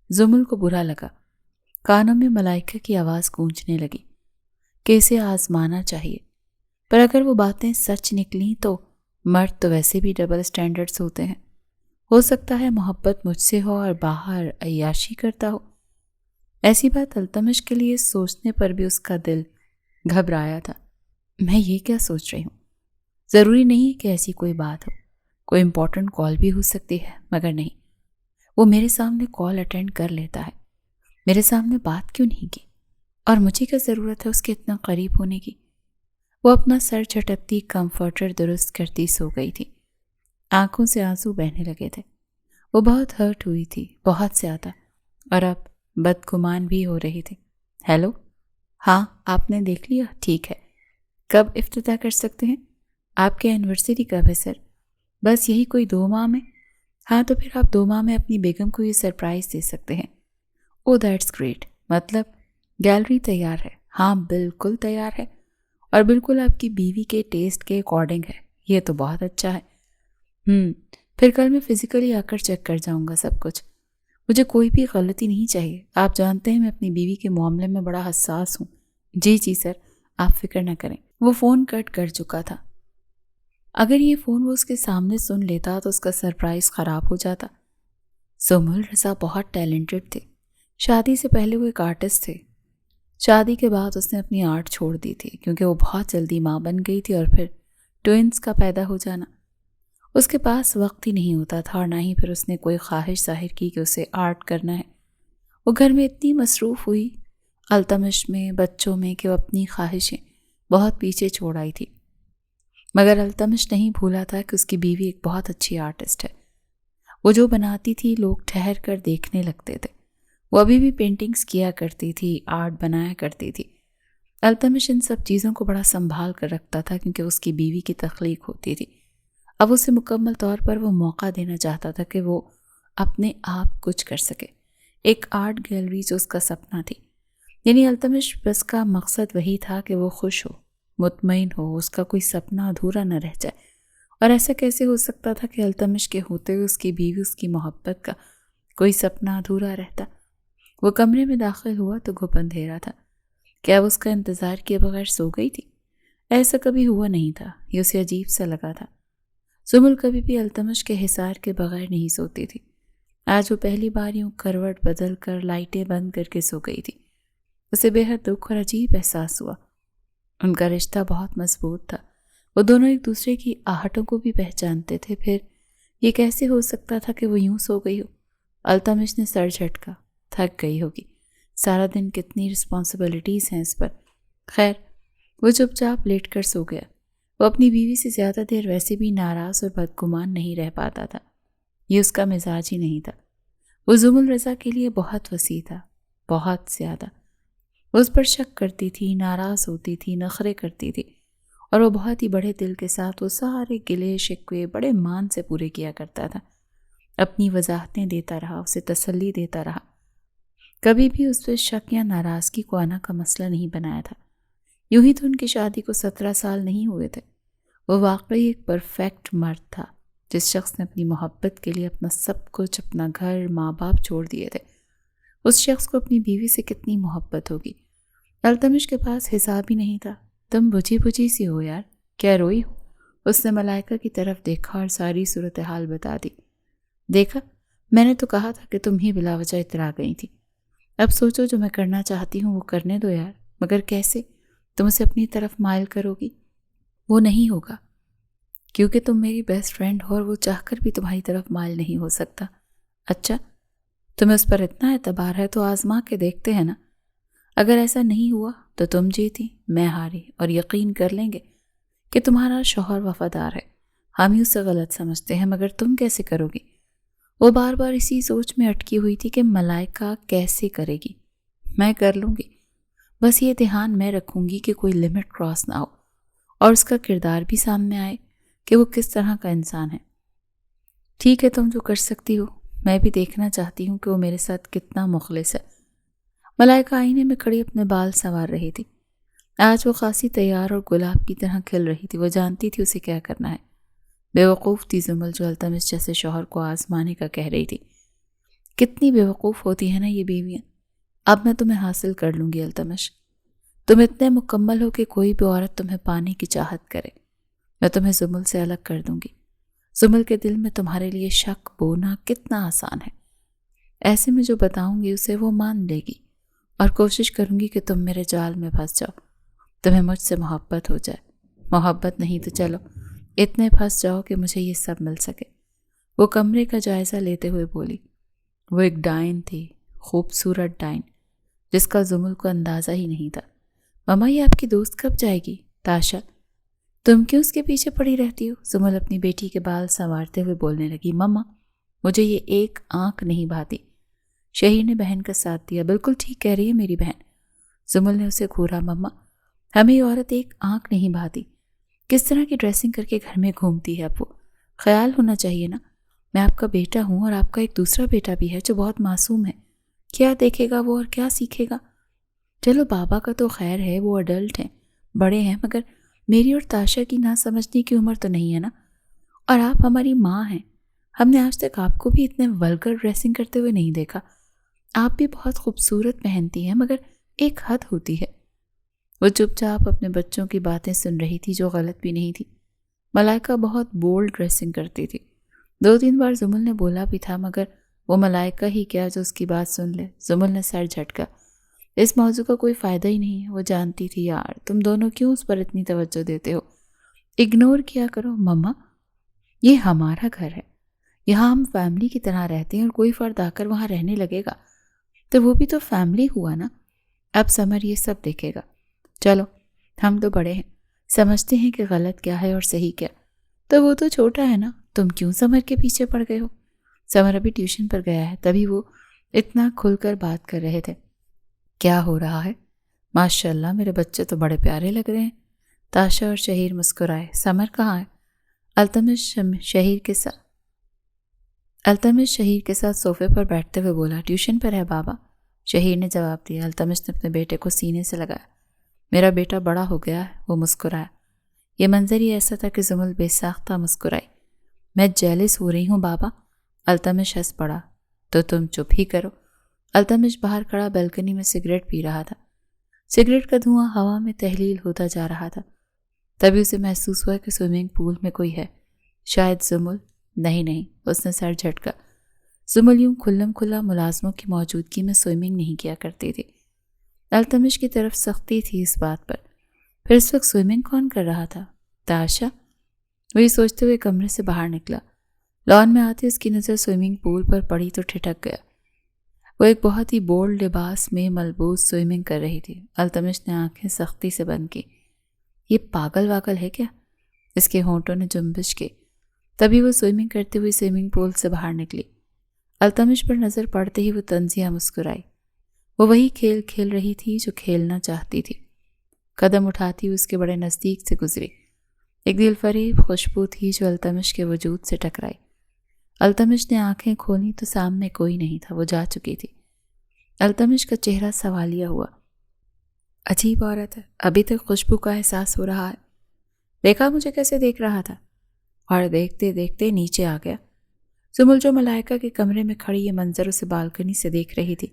زمل کو برا لگا۔ کانوں میں ملائکہ کی آواز گونجنے لگی کہ اسے آزمانا چاہیے، پر اگر وہ باتیں سچ نکلیں تو مرد تو ویسے بھی ڈبل سٹینڈرڈز ہوتے ہیں۔ ہو سکتا ہے محبت مجھ سے ہو اور باہر عیاشی کرتا ہو۔ ایسی بات التمش کے لیے سوچنے پر بھی اس کا دل گھبرایا تھا۔ میں یہ کیا سوچ رہی ہوں؟ ضروری نہیں کہ ایسی کوئی بات ہو، کوئی امپورٹنٹ کال بھی ہو سکتی ہے، مگر نہیں، وہ میرے سامنے کال اٹینڈ کر لیتا ہے، میرے سامنے بات کیوں نہیں کی؟ اور مجھے کیا ضرورت ہے اس کے اتنا قریب ہونے کی؟ وہ اپنا سر جھٹکتی کمفرٹر درست کرتی سو گئی تھی۔ آنکھوں سے آنسو بہنے لگے تھے۔ وہ بہت ہرٹ ہوئی تھی، بہت زیادہ، اور اب بدگمان بھی ہو رہی تھی۔ ہیلو؟ ہاں، آپ نے دیکھ لیا؟ ٹھیک ہے، کب افتتاح کر سکتے ہیں؟ آپ کی اینیورسری کب ہے سر؟ بس یہی کوئی 2 ماہ میں؟ ہاں تو پھر آپ 2 ماہ میں اپنی بیگم کو یہ سرپرائز دے سکتے ہیں۔ او دیٹس گریٹ، مطلب گیلری تیار ہے؟ ہاں بالکل تیار ہے، اور بالکل آپ کی بیوی کے ٹیسٹ کے اکارڈنگ ہے۔ یہ تو بہت اچھا ہے۔ پھر کل میں فزیکلی آ کر چیک کر جاؤں گا سب کچھ۔ مجھے کوئی بھی غلطی نہیں چاہیے، آپ جانتے ہیں میں اپنی بیوی کے معاملے میں بڑا حساس ہوں۔ جی سر، آپ فکر نہ کریں۔ وہ فون کٹ کر چکا تھا۔ اگر یہ فون وہ اس کے سامنے سن لیتا تو اس کا سرپرائز خراب ہو جاتا۔ زمل رضا بہت ٹیلنٹڈ تھے۔ شادی سے پہلے وہ ایک آرٹسٹ تھے۔ شادی کے بعد اس نے اپنی آرٹ چھوڑ دی تھی کیونکہ وہ بہت جلدی ماں بن گئی تھی، اور پھر ٹوئنز کا پیدا ہو جانا۔ اس کے پاس وقت ہی نہیں ہوتا تھا، اور نہ ہی پھر اس نے کوئی خواہش ظاہر کی کہ اسے آرٹ کرنا ہے۔ وہ گھر میں اتنی مصروف ہوئی، التمش میں، بچوں میں، کہ وہ اپنی خواہشیں بہت پیچھے چھوڑ آئی تھی۔ مگر التمش نہیں بھولا تھا کہ اس کی بیوی ایک بہت اچھی آرٹسٹ ہے۔ وہ جو بناتی تھی لوگ ٹھہر کر دیکھنے لگتے تھے۔ وہ ابھی بھی پینٹنگز کیا کرتی تھی، آرٹ بنایا کرتی تھی۔ التمش ان سب چیزوں کو بڑا سنبھال کر رکھتا تھا کیونکہ اس کی بیوی کی تخلیق ہوتی تھی۔ اب اسے مکمل طور پر وہ موقع دینا چاہتا تھا کہ وہ اپنے آپ کچھ کر سکے۔ ایک آرٹ گیلری جو اس کا سپنا تھی، یعنی التمش بس کا مقصد وہی تھا کہ وہ خوش ہو، مطمئن ہو، اس کا کوئی سپنا ادھورا نہ رہ جائے۔ اور ایسا کیسے ہو سکتا تھا کہ التمش کے ہوتے ہوئے اس کی بیوی، اس کی محبت کا کوئی سپنا ادھورا رہتا؟ وہ کمرے میں داخل ہوا تو گھپ اندھیرا تھا۔ کیا وہ اس کا انتظار کیے بغیر سو گئی تھی؟ ایسا کبھی ہوا نہیں تھا، یہ اسے عجیب سا لگا تھا۔ زمل کبھی بھی التمش کے حصار کے بغیر نہیں سوتی تھی۔ آج وہ پہلی بار یوں کروٹ بدل کر لائٹیں بند کر کے سو گئی تھی۔ اسے بے حد دکھ اور عجیب احساس ہوا۔ ان کا رشتہ بہت مضبوط تھا، وہ دونوں ایک دوسرے کی آہٹوں کو بھی پہچانتے تھے، پھر یہ کیسے ہو سکتا تھا کہ وہ یوں سو گئی ہو؟ التمش نے سر جھٹکا، تھک گئی ہوگی، سارا دن کتنی رسپانسبلٹیز ہیں اس پر۔ خیر، وہ چپ چاپ لیٹ کر سو گیا۔ وہ اپنی بیوی سے زیادہ دیر ویسے بھی ناراض اور بدگمان نہیں رہ پاتا تھا، یہ اس کا مزاج ہی نہیں تھا۔ وہ زمل رضا کے لیے بہت وسیع تھا، بہت زیادہ۔ وہ اس پر شک کرتی تھی، ناراض ہوتی تھی، نخرے کرتی تھی، اور وہ بہت ہی بڑے دل کے ساتھ وہ سارے گلے شکوے بڑے مان سے پورے کیا کرتا تھا، اپنی وضاحتیں دیتا رہا، اسے تسلی دیتا رہا، کبھی بھی اس پہ شک یا ناراضگی کو آنا کا مسئلہ نہیں بنایا تھا۔ یوں ہی تو ان کی شادی کو 17 سال نہیں ہوئے تھے۔ وہ واقعی ایک پرفیکٹ مرد تھا، جس شخص نے اپنی محبت کے لیے اپنا سب کچھ، اپنا گھر، ماں باپ چھوڑ دیے تھے۔ اس شخص کو اپنی بیوی سے کتنی محبت ہوگی۔ التمش کے پاس حساب ہی نہیں تھا۔ تم بجھی بجھی سی ہو یار، کیا روئی ہو؟ اس نے ملائکہ کی طرف دیکھا اور ساری صورتحال بتا دی۔ دیکھا، میں نے تو کہا تھا کہ تم ہی بلا وجہ اترا گئی تھی۔ اب سوچو، جو میں کرنا چاہتی ہوں وہ کرنے دو یار، مگر کیسے؟ تم اسے اپنی طرف مائل کرو گی؟ وہ نہیں ہوگا، کیونکہ تم میری بیسٹ فرینڈ ہو اور وہ چاہ کر بھی تمہاری طرف مائل نہیں ہو سکتا۔ اچھا، تمہیں اس پر اتنا اعتبار ہے تو آزما کے دیکھتے ہیں نا۔ اگر ایسا نہیں ہوا تو تم جیتی، میں ہاری، اور یقین کر لیں گے کہ تمہارا شوہر وفادار ہے۔ ہم ہی اسے غلط سمجھتے ہیں، مگر تم کیسے کرو گی؟ وہ بار بار اسی سوچ میں اٹکی ہوئی تھی کہ ملائکہ کیسے کرے گی۔ میں کر لوں گی، بس یہ دھیان میں رکھوں گی کہ کوئی لمٹ کراس نہ ہو، اور اس کا کردار بھی سامنے آئے کہ وہ کس طرح کا انسان ہے۔ ٹھیک ہے، تم جو کر سکتی ہو، میں بھی دیکھنا چاہتی ہوں کہ وہ میرے ساتھ کتنا مخلص ہے۔ ملائکہ آئینے میں کھڑی اپنے بال سنوار رہی تھی۔ آج وہ خاصی تیار اور گلاب کی طرح کھل رہی تھی۔ وہ جانتی تھی اسے کیا کرنا ہے۔ بے وقوف تھی زمل، جو التمش جیسے شوہر کو آزمانے کا کہہ رہی تھی۔ کتنی بے وقوف ہوتی ہیں نا یہ بیویاں۔ اب میں تمہیں حاصل کر لوں گی التمش۔ تم اتنے مکمل ہو کہ کوئی بھی عورت تمہیں پانے کی چاہت کرے۔ میں تمہیں زمل سے الگ کر دوں گی۔ زمل کے دل میں تمہارے لیے شک بونا کتنا آسان ہے۔ ایسے میں جو بتاؤں گی اسے وہ مان لے گی، اور کوشش کروں گی کہ تم میرے جال میں پھنس جاؤ، تمہیں مجھ سے محبت ہو جائے۔ محبت نہیں تو چلو اتنے پھنس جاؤ کہ مجھے یہ سب مل سکے۔ وہ کمرے کا جائزہ لیتے ہوئے بولی۔ وہ ایک ڈائن تھی، خوبصورت ڈائن، جس کا زمل کو اندازہ ہی نہیں تھا۔ ماما، یہ آپ کی دوست کب جائے گی؟ تاشا، تم کیوں اس کے پیچھے پڑی رہتی ہو؟ زمل اپنی بیٹی کے بال سنوارتے ہوئے بولنے لگی۔ ماما، مجھے یہ ایک آنکھ نہیں بھاتی۔ شہیر نے بہن کا ساتھ دیا۔ بالکل ٹھیک کہہ رہی ہے میری بہن۔ زمل نے اسے گھورا۔ ماما، ہمیں یہ عورت ایک آنکھ نہیں بھاتی۔ کس طرح کی ڈریسنگ کر کے گھر میں گھومتی ہے اب وہ؟ خیال ہونا چاہیے نا، میں آپ کا بیٹا ہوں، اور آپ کا ایک دوسرا بیٹا بھی ہے جو بہت معصوم ہے۔ کیا دیکھے گا وہ اور کیا سیکھے گا؟ چلو بابا کا تو خیر ہے، وہ اڈلٹ ہیں، بڑے ہیں، مگر میری اور تاشا کی نہ سمجھنے کی عمر تو نہیں ہے نا۔ اور آپ ہماری ماں ہیں، ہم نے آج تک آپ کو بھی اتنے ولگر ڈریسنگ کرتے ہوئے نہیں دیکھا۔ آپ بھی بہت خوبصورت پہنتی ہیں، مگر ایک حد ہوتی ہے۔ وہ چپ چاپ اپنے بچوں کی باتیں سن رہی تھی، جو غلط بھی نہیں تھی۔ ملائکہ بہت بولڈ ڈریسنگ کرتی تھی۔ 2-3 بار زمل نے بولا بھی تھا، مگر وہ ملائکہ ہی کیا جو اس کی بات سن لے۔ زمل نے سر جھٹکا۔ اس موضوع کا کوئی فائدہ ہی نہیں ہے۔ وہ جانتی تھی یار تم دونوں کیوں اس پر اتنی توجہ دیتے ہو۔ اگنور کیا کرو مما، یہ ہمارا گھر ہے، یہاں ہم فیملی کی طرح رہتے ہیں، اور کوئی فرد آ کر وہاں رہنے لگے گا تو وہ بھی تو فیملی ہوا نا۔ اب سمر یہ سب دیکھے گا۔ چلو ہم تو بڑے ہیں، سمجھتے ہیں کہ غلط کیا ہے اور صحیح کیا، تو وہ تو چھوٹا ہے نا، تم کیوں سمر کے پیچھے پڑ گئے ہو؟ سمر ابھی ٹیوشن پر گیا ہے، تبھی وہ اتنا کھل کر بات کر رہے تھے۔ کیا ہو رہا ہے؟ ماشاءاللہ میرے بچے تو بڑے پیارے لگ رہے ہیں۔ تاشا اور شہیر مسکرائے۔ سمر کہاں ہے؟ التمش شہیر کے ساتھ صوفے پر بیٹھتے ہوئے بولا۔ ٹیوشن پر ہے بابا، شہیر نے جواب دیا۔ التمش نے اپنے بیٹے کو سینے سے لگایا۔ میرا بیٹا بڑا ہو گیا ہے، وہ مسکرایا۔ یہ منظر ہی ایسا تھا کہ زمل بے ساختہ مسکرائی۔ میں جیلس ہو رہی ہوں بابا، التمش ہنس پڑا۔ تو تم چپ ہی کرو۔ التمش باہر کھڑا بیلکنی میں سگریٹ پی رہا تھا۔ سگریٹ کا دھواں ہوا میں تحلیل ہوتا جا رہا تھا۔ تبھی اسے محسوس ہوا کہ سوئمنگ پول میں کوئی ہے، شاید زمل۔ نہیں، اس نے سر جھٹکا۔ زمل یوں کھلم کھلا ملازموں کی موجودگی میں سوئمنگ نہیں کیا کرتی تھی۔ التمش کی طرف سختی تھی اس بات پر۔ پھر اس وقت سوئمنگ کون کر رہا تھا؟ تاشا؟ وہی سوچتے ہوئے کمرے سے باہر نکلا۔ لان میں آتے اس کی نظر سوئمنگ پول پر پڑی تو ٹھٹک گیا۔ وہ ایک بہت ہی بولڈ لباس میں ملبوس سوئمنگ کر رہی تھی۔ التمش نے آنکھیں سختی سے بند کی۔ یہ پاگل واگل ہے کیا؟ اس کے ہونٹوں نے جنبش کی۔ تبھی وہ سوئمنگ کرتے ہوئے سوئمنگ پول سے باہر نکلی۔ التمش پر نظر پڑتے ہی وہ طنزیہ مسکرائی۔ وہ وہی کھیل کھیل رہی تھی جو کھیلنا چاہتی تھی۔ قدم اٹھاتی ہوئی اس کے بڑے نزدیک سے گزری۔ ایک دل فریب خوشبو تھی جو التمش کے وجود سے ٹکرائی۔ التمش نے آنکھیں کھولی تو سامنے کوئی نہیں تھا، وہ جا چکی تھی۔ التمش کا چہرہ سوالیہ ہوا۔ عجیب عورت ہے، ابھی تک خوشبو کا احساس ہو رہا ہے۔ دیکھا مجھے کیسے دیکھ رہا تھا، اور دیکھتے دیکھتے نیچے آ گیا۔ زمل جو ملائکہ کے کمرے میں کھڑی یہ منظر اسے بالکنی سے دیکھ رہی تھی۔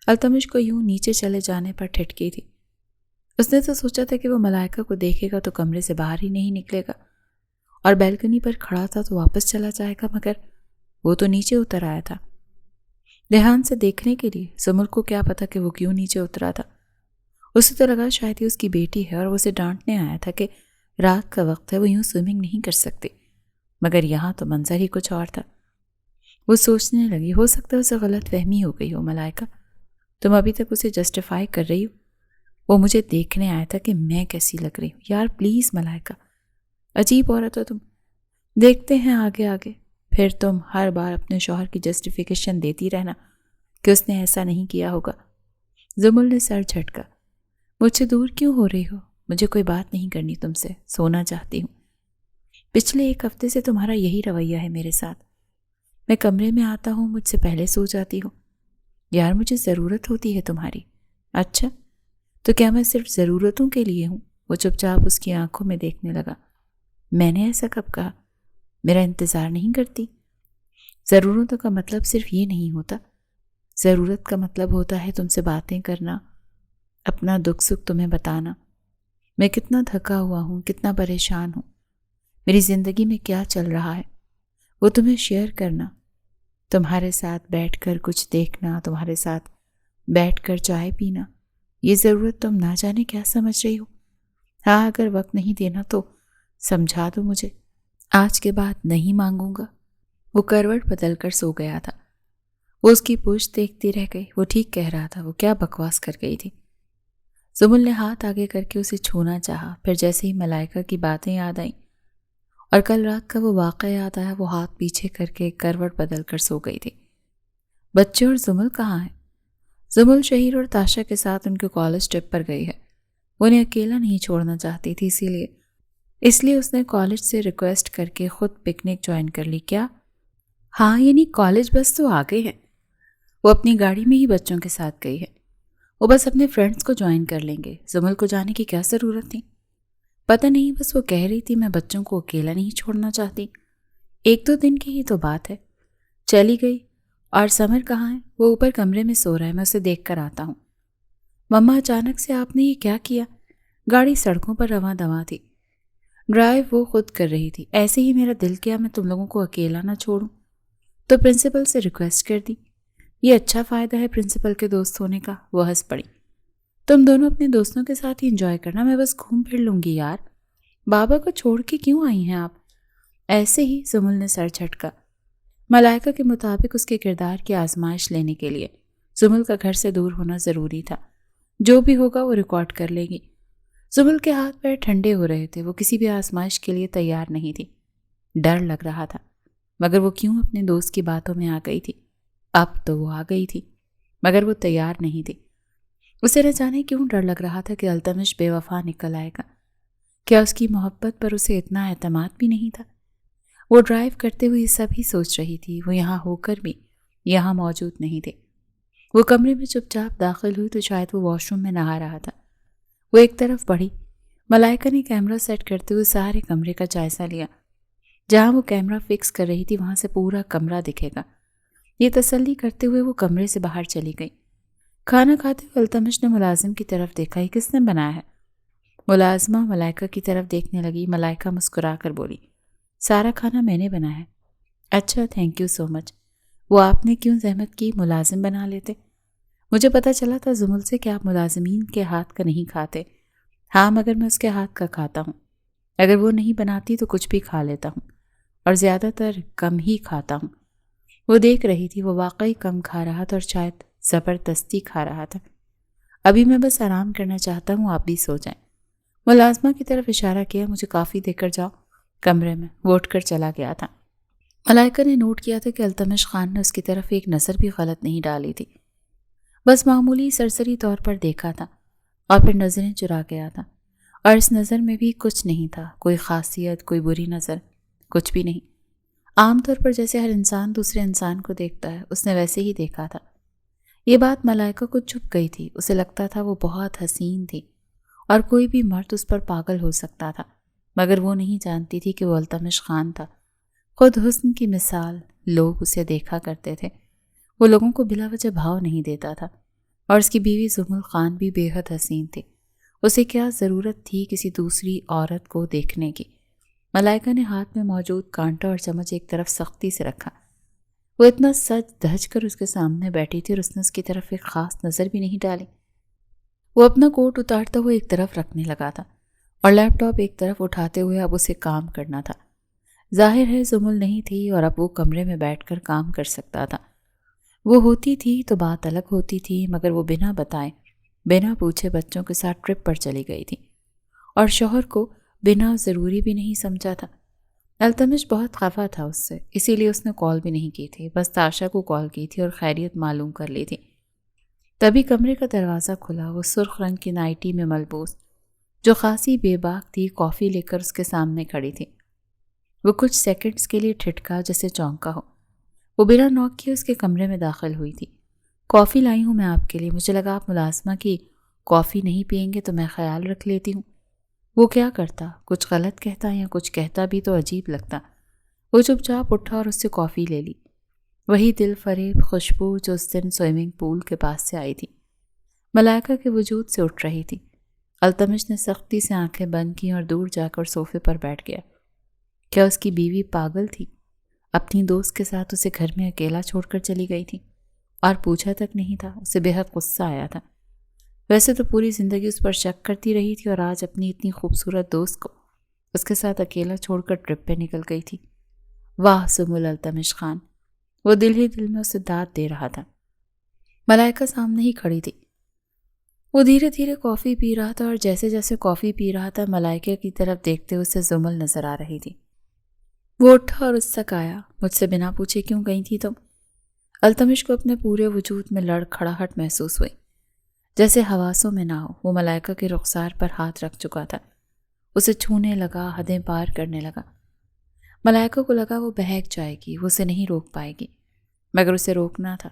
التمش کو یوں نیچے چلے جانے پر ٹھٹکی تھی۔ اس نے تو سوچا تھا کہ وہ ملائکہ کو دیکھے گا تو کمرے سے باہر ہی نہیں نکلے گا، اور بیلکنی پر کھڑا تھا تو واپس چلا جائے گا، مگر وہ تو نیچے اتر آیا تھا دھیان سے دیکھنے کے لیے۔ زمل کو کیا پتا کہ وہ کیوں نیچے اترا تھا۔ اسے تو لگا شاید ہی اس کی بیٹی ہے اور وہ اسے ڈانٹنے آیا تھا کہ رات کا وقت ہے، وہ یوں سوئمنگ نہیں کر سکتی، مگر یہاں تو منظر ہی کچھ اور تھا۔ وہ سوچنے لگی ہو سکتا ہے اسے غلط فہمی ہو گئی ہو۔ ملائکہ، تم ابھی تک اسے جسٹیفائی کر رہی ہو؟ وہ مجھے دیکھنے آیا تھا کہ میں کیسی لگ رہی ہوں۔ یار پلیز ملائکہ، عجیب عورت ہو تم۔ دیکھتے ہیں آگے آگے، پھر تم ہر بار اپنے شوہر کی جسٹیفیکیشن دیتی رہنا کہ اس نے ایسا نہیں کیا ہوگا۔ زمل نے سر جھٹکا۔ مجھ سے دور کیوں ہو رہی ہو؟ مجھے کوئی بات نہیں کرنی تم سے، سونا چاہتی ہوں۔ پچھلے ایک ہفتے سے تمہارا یہی رویہ ہے میرے ساتھ۔ میں کمرے میں آتا ہوں، مجھ سے پہلے سو جاتی ہوں۔ یار مجھے ضرورت ہوتی ہے تمہاری۔ اچھا تو کیا میں صرف ضرورتوں کے لیے ہوں؟ وہ چپ چاپ اس کی آنکھوں میں دیکھنے لگا۔ میں نے ایسا کب کہا؟ میرا انتظار نہیں کرتی؟ ضرورتوں کا مطلب صرف یہ نہیں ہوتا۔ ضرورت کا مطلب ہوتا ہے تم سے باتیں کرنا، اپنا دکھ سکھ تمہیں بتانا، میں کتنا تھکا ہوا ہوں، کتنا پریشان ہوں، میری زندگی میں کیا چل رہا ہے، وہ تمہیں شیئر کرنا، تمہارے ساتھ بیٹھ کر کچھ دیکھنا، تمہارے ساتھ بیٹھ کر چائے پینا۔ یہ ضرورت تم نہ جانے کیا سمجھ رہی ہو۔ ہاں اگر وقت نہیں دینا تو سمجھا دو مجھے، آج کے بعد نہیں مانگوں گا۔ وہ کروٹ بدل کر سو گیا تھا۔ وہ اس کی پوچھ دیکھتی رہ گئی۔ وہ ٹھیک کہہ رہا تھا، وہ کیا بکواس کر گئی تھی۔ زمل نے ہاتھ آگے کر کے اسے چھونا چاہا، پھر جیسے ہی ملائکہ کی باتیں یاد آئیں اور کل رات کا وہ واقعہ یاد آیا، وہ ہاتھ پیچھے کر کے کروٹ بدل کر سو گئی تھی۔ بچے اور زمل کہاں ہیں؟ زمل شہیر اور تاشا کے ساتھ ان کے کالج ٹرپ پر گئی ہے۔ وہ انہیں اکیلا نہیں چھوڑنا چاہتی تھی، اس لیے اس نے کالج سے ریکویسٹ کر کے خود پکنک جوائن کر لی۔ کیا؟ ہاں یعنی کالج بس تو آگے ہے۔ وہ اپنی گاڑی میں ہی بچوں کے ساتھ گئی ہے۔ وہ بس اپنے فرینڈز کو جوائن کر لیں گے۔ زمل کو جانے کی کیا ضرورت تھی؟ پتہ نہیں، بس وہ کہہ رہی تھی میں بچوں کو اکیلا نہیں چھوڑنا چاہتی۔ ایک دو دن کی ہی تو بات ہے۔ چلی گئی۔ اور سمر کہاں ہے؟ وہ اوپر کمرے میں سو رہا ہے، میں اسے دیکھ کر آتا ہوں۔ مما اچانک سے آپ نے یہ کیا کیا؟ گاڑی سڑکوں پر رواں دواں تھی، ڈرائیو وہ خود کر رہی تھی، ایسے ہی میرا دل کیا میں تم لوگوں کو اکیلا نہ چھوڑوں، تو پرنسپل سے ریکویسٹ کر دی۔ یہ اچھا فائدہ ہے پرنسپل کے دوست ہونے کا۔ وہ ہنس پڑی۔ تم دونوں اپنے دوستوں کے ساتھ ہی انجوائے کرنا، میں بس گھوم پھر لوں گی یار۔ بابا کو چھوڑ کے کیوں آئی ہیں آپ؟ ایسے ہی، زمل نے سر جھٹکا۔ ملائکہ کے مطابق اس کے کردار کی آزمائش لینے کے لیے زمل کا گھر سے دور ہونا ضروری تھا۔ جو بھی ہوگا وہ ریکارڈ کر لے گی۔ زمل کے ہاتھ پیر ٹھنڈے ہو رہے تھے، وہ کسی بھی آزمائش کے لیے تیار نہیں تھی۔ ڈر لگ رہا تھا، مگر وہ کیوں اپنے دوست کی باتوں میں آ گئی تھی؟ اب تو وہ آ گئی تھی، مگر وہ تیار نہیں تھی۔ اسے نہ جانے کیوں ڈر لگ رہا تھا کہ التمش بے وفا نکل آئے گا۔ کیا اس کی محبت پر اسے اتنا اعتماد بھی نہیں تھا؟ وہ ڈرائیو کرتے ہوئے سب ہی سوچ رہی تھی۔ وہ یہاں ہو کر بھی یہاں موجود نہیں تھے۔ وہ کمرے میں چپ چاپ داخل ہوئی تو شاید وہ واش روم میں نہا رہا تھا۔ وہ ایک طرف بڑھی۔ ملائکہ نے کیمرہ سیٹ کرتے ہوئے سارے کمرے کا جائزہ لیا۔ جہاں وہ کیمرہ فکس کر رہی تھی وہاں سے پورا کمرہ دکھے گا، یہ تسلی کرتے ہوئے وہ کمرے سے باہر چلی گئی۔ کھانا کھاتے ہوئے التمش نے ملازم کی طرف دیکھا، یہ کس نے بنایا ہے؟ ملازمہ ملائکہ کی طرف دیکھنے لگی۔ ملائکہ مسکرا کر بولی، سارا کھانا میں نے بنایا ہے۔ اچھا، تھینک یو سو مچ۔ وہ آپ نے کیوں زحمت کی؟ ملازم بنا لیتے۔ مجھے پتا چلا تھا زمل سے کہ آپ ملازمین کے ہاتھ کا نہیں کھاتے۔ ہاں مگر میں اس کے ہاتھ کا کھاتا ہوں۔ اگر وہ نہیں بناتی تو کچھ بھی کھا لیتا ہوں، اور زیادہ تر کم ہی کھاتا ہوں۔ وہ دیکھ رہی تھی وہ واقعی کم کھا رہا تھا اور شاید زبردستی کھا رہا تھا۔ ابھی میں بس آرام کرنا چاہتا ہوں، آپ بھی سو جائیں۔ ملازمہ کی طرف اشارہ کیا، مجھے کافی دے کر جاؤ کمرے میں۔ وہ اٹھ کر چلا گیا تھا۔ ملائکہ نے نوٹ کیا تھا کہ التمش خان نے اس کی طرف ایک نظر بھی غلط نہیں ڈالی تھی، بس معمولی سرسری طور پر دیکھا تھا اور پھر نظریں چرا گیا تھا، اور اس نظر میں بھی کچھ نہیں تھا، کوئی خاصیت، کوئی بری نظر، کچھ بھی نہیں۔ عام طور پر جیسے ہر انسان دوسرے انسان کو دیکھتا ہے، اس نے ویسے ہی دیکھا تھا۔ یہ بات ملائکہ کو چھپ گئی تھی، اسے لگتا تھا وہ بہت حسین تھی اور کوئی بھی مرد اس پر پاگل ہو سکتا تھا، مگر وہ نہیں جانتی تھی کہ وہ التمش خان تھا، خود حسن کی مثال۔ لوگ اسے دیکھا کرتے تھے، وہ لوگوں کو بلا وجہ بھاؤ نہیں دیتا تھا، اور اس کی بیوی زمل خان بھی بے حد حسین تھی۔ اسے کیا ضرورت تھی کسی دوسری عورت کو دیکھنے کی؟ ملائکہ نے ہاتھ میں موجود کانٹا اور چمچ ایک طرف سختی سے رکھا۔ وہ اتنا سج دھج کر اس کے سامنے بیٹھی تھی اور اس نے اس کی طرف ایک خاص نظر بھی نہیں ڈالی۔ وہ اپنا کوٹ اتارتا ہوا ایک طرف رکھنے لگا تھا اور لیپ ٹاپ ایک طرف اٹھاتے ہوئے اب اسے کام کرنا تھا۔ ظاہر ہے زمل نہیں تھی اور اب وہ کمرے میں بیٹھ کر کام کر سکتا تھا۔ وہ ہوتی تھی تو بات الگ ہوتی تھی، مگر وہ بنا بتائے بنا پوچھے بچوں کے ساتھ ٹرپ پر چلی گئی تھی اور شوہر کو بنا ضروری بھی نہیں سمجھا تھا۔ التمش بہت خفا تھا اس سے، اسی لیے اس نے کال بھی نہیں کی تھی، بس تاشا کو کال کی تھی اور خیریت معلوم کر لی تھی۔ تبھی کمرے کا دروازہ کھلا۔ وہ سرخ رنگ کی نائٹی میں ملبوس جو خاصی بے باک تھی کافی لے کر اس کے سامنے کھڑی تھی۔ وہ کچھ سیکنڈز کے لیے ٹھٹکا جیسے چونکا ہو۔ وہ بنا نوک کیے اس کے کمرے میں داخل ہوئی تھی۔ کافی لائی ہوں میں آپ کے لیے، مجھے لگا آپ ملازمہ کی کافی نہیں پئیں گے تو میں خیال رکھ لیتی ہوں۔ وہ کیا کرتا، کچھ غلط کہتا یا کچھ کہتا بھی تو عجیب لگتا۔ وہ چپ چاپ اٹھا اور اس سے کافی لے لی، وہی دل فریب خوشبو جو اس دن سوئمنگ پول کے پاس سے آئی تھی، ملائکہ کے وجود سے اٹھ رہی تھی۔ التمش نے سختی سے آنکھیں بند کی اور دور جا کر صوفے پر بیٹھ گیا۔ کیا اس کی بیوی پاگل تھی؟ اپنی دوست کے ساتھ اسے گھر میں اکیلا چھوڑ کر چلی گئی تھی اور پوچھا تک نہیں تھا۔ اسے بے حد غصہ آیا تھا۔ ویسے تو پوری زندگی اس پر شک کرتی رہی تھی اور آج اپنی اتنی خوبصورت دوست کو اس کے ساتھ اکیلا چھوڑ کر ٹرپ پہ نکل گئی تھی۔ واہ زمل التمش خان! وہ دل ہی دل میں اسے داد دے رہا تھا۔ ملائکہ سامنے ہی کھڑی تھی۔ وہ دھیرے دھیرے کافی پی رہا تھا اور جیسے جیسے کافی پی رہا تھا ملائکہ کی طرف دیکھتے اسے زمل نظر آ رہی تھی۔ وہ اٹھا اور اس تک آیا۔ مجھ سے بنا پوچھے کیوں گئی تھی تم؟ التمش کو اپنے پورے وجود میں لڑکھڑاہٹ محسوس ہوئی، جیسے حواسوں میں نہ ہو۔ وہ ملائکہ کے رخسار پر ہاتھ رکھ چکا تھا، اسے چھونے لگا، حدیں پار کرنے لگا۔ ملائکہ کو لگا وہ بہک جائے گی، وہ اسے نہیں روک پائے گی، مگر اسے روکنا تھا،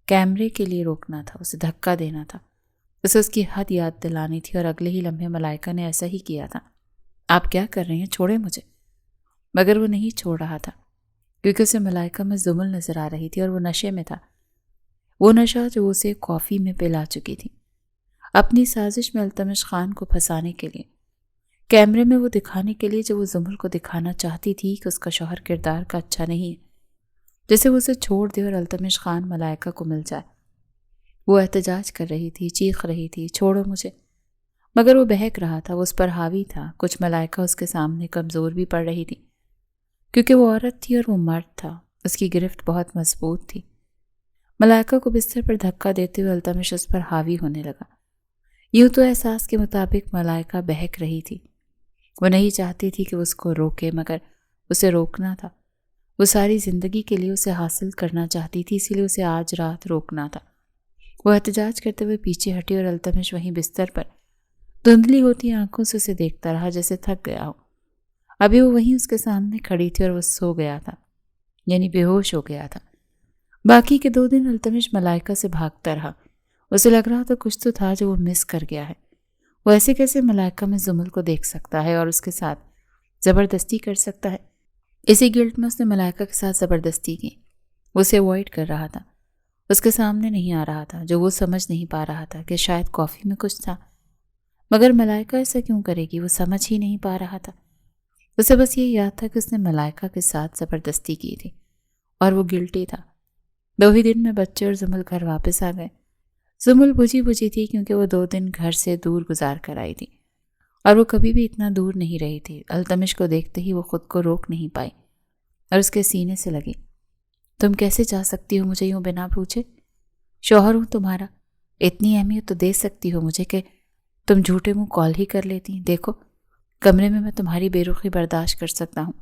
کیمرے کے لیے روکنا تھا، اسے دھکا دینا تھا، اسے اس کی حد یاد دلانی تھی۔ اور اگلے ہی لمحے ملائکہ نے ایسا ہی کیا تھا۔ آپ کیا کر رہے ہیں؟ چھوڑیں مجھے۔ مگر وہ نہیں چھوڑ رہا تھا، کیونکہ اسے ملائکہ میں زمل نظر آ رہی تھی اور وہ نشے میں تھا، وہ نشہ جو اسے کافی میں پلا چکی تھی، اپنی سازش میں التمش خان کو پھنسانے کے لیے، کیمرے میں وہ دکھانے کے لیے جو وہ زمل کو دکھانا چاہتی تھی کہ اس کا شوہر کردار کا اچھا نہیں ہے، جیسے وہ اسے چھوڑ دے اور التمش خان ملائکہ کو مل جائے۔ وہ احتجاج کر رہی تھی، چیخ رہی تھی، چھوڑو مجھے، مگر وہ بہک رہا تھا، وہ اس پر حاوی تھا۔ کچھ ملائکہ اس کے سامنے کمزور بھی پڑ رہی تھی، کیونکہ وہ عورت تھی اور وہ مرد تھا، اس کی گرفت بہت مضبوط تھی۔ ملائکہ کو بستر پر دھکا دیتے ہوئے التمش اس پر حاوی ہونے لگا۔ یوں تو احساس کے مطابق ملائکہ بہک رہی تھی، وہ نہیں چاہتی تھی کہ وہ اس کو روکے، مگر اسے روکنا تھا۔ وہ ساری زندگی کے لیے اسے حاصل کرنا چاہتی تھی، اسی لیے اسے آج رات روکنا تھا۔ وہ احتجاج کرتے ہوئے پیچھے ہٹی اور التمش وہیں بستر پر دھندلی ہوتی آنکھوں سے اسے دیکھتا رہا جیسے تھک گیا ہو۔ ابھی وہ وہیں اس کے سامنے کھڑی تھی اور وہ سو گیا تھا، یعنی بے ہوش ہو گیا تھا۔ باقی کے 2 دن التمش ملائکہ سے بھاگتا رہا۔ اسے لگ رہا تھا کچھ تو تھا جو وہ مس کر گیا ہے۔ وہ ایسے کیسے ملائکہ میں زمل کو دیکھ سکتا ہے اور اس کے ساتھ زبردستی کر سکتا ہے؟ اسی گلٹ میں اس نے ملائکہ کے ساتھ زبردستی کی۔ وہ اسے اوائڈ کر رہا تھا، اس کے سامنے نہیں آ رہا تھا، جو وہ سمجھ نہیں پا رہا تھا کہ شاید کافی میں کچھ تھا، مگر ملائکہ ایسا کیوں کرے گی؟ وہ سمجھ ہی نہیں پا رہا تھا۔ اسے بس یہ یاد تھا کہ اس نے ملائکہ کے ساتھ زبردستی کی تھی اور وہ گلٹی تھا۔ 2 ہی دن میں بچے اور زمل گھر واپس آ گئے۔ زمل بجھی تھی کیونکہ وہ 2 دن گھر سے دور گزار کر آئی تھی اور وہ کبھی بھی اتنا دور نہیں رہی تھی۔ التمش کو دیکھتے ہی وہ خود کو روک نہیں پائی اور اس کے سینے سے لگی۔ تم کیسے جا سکتی ہو مجھے یوں بنا پوچھے؟ شوہر ہوں تمہارا، اتنی اہمیت تو دے سکتی ہو مجھے کہ تم جھوٹے منہ کال ہی کر لیتی۔ دیکھو کمرے میں تمہاری بے رخی برداشت کر سکتا ہوں،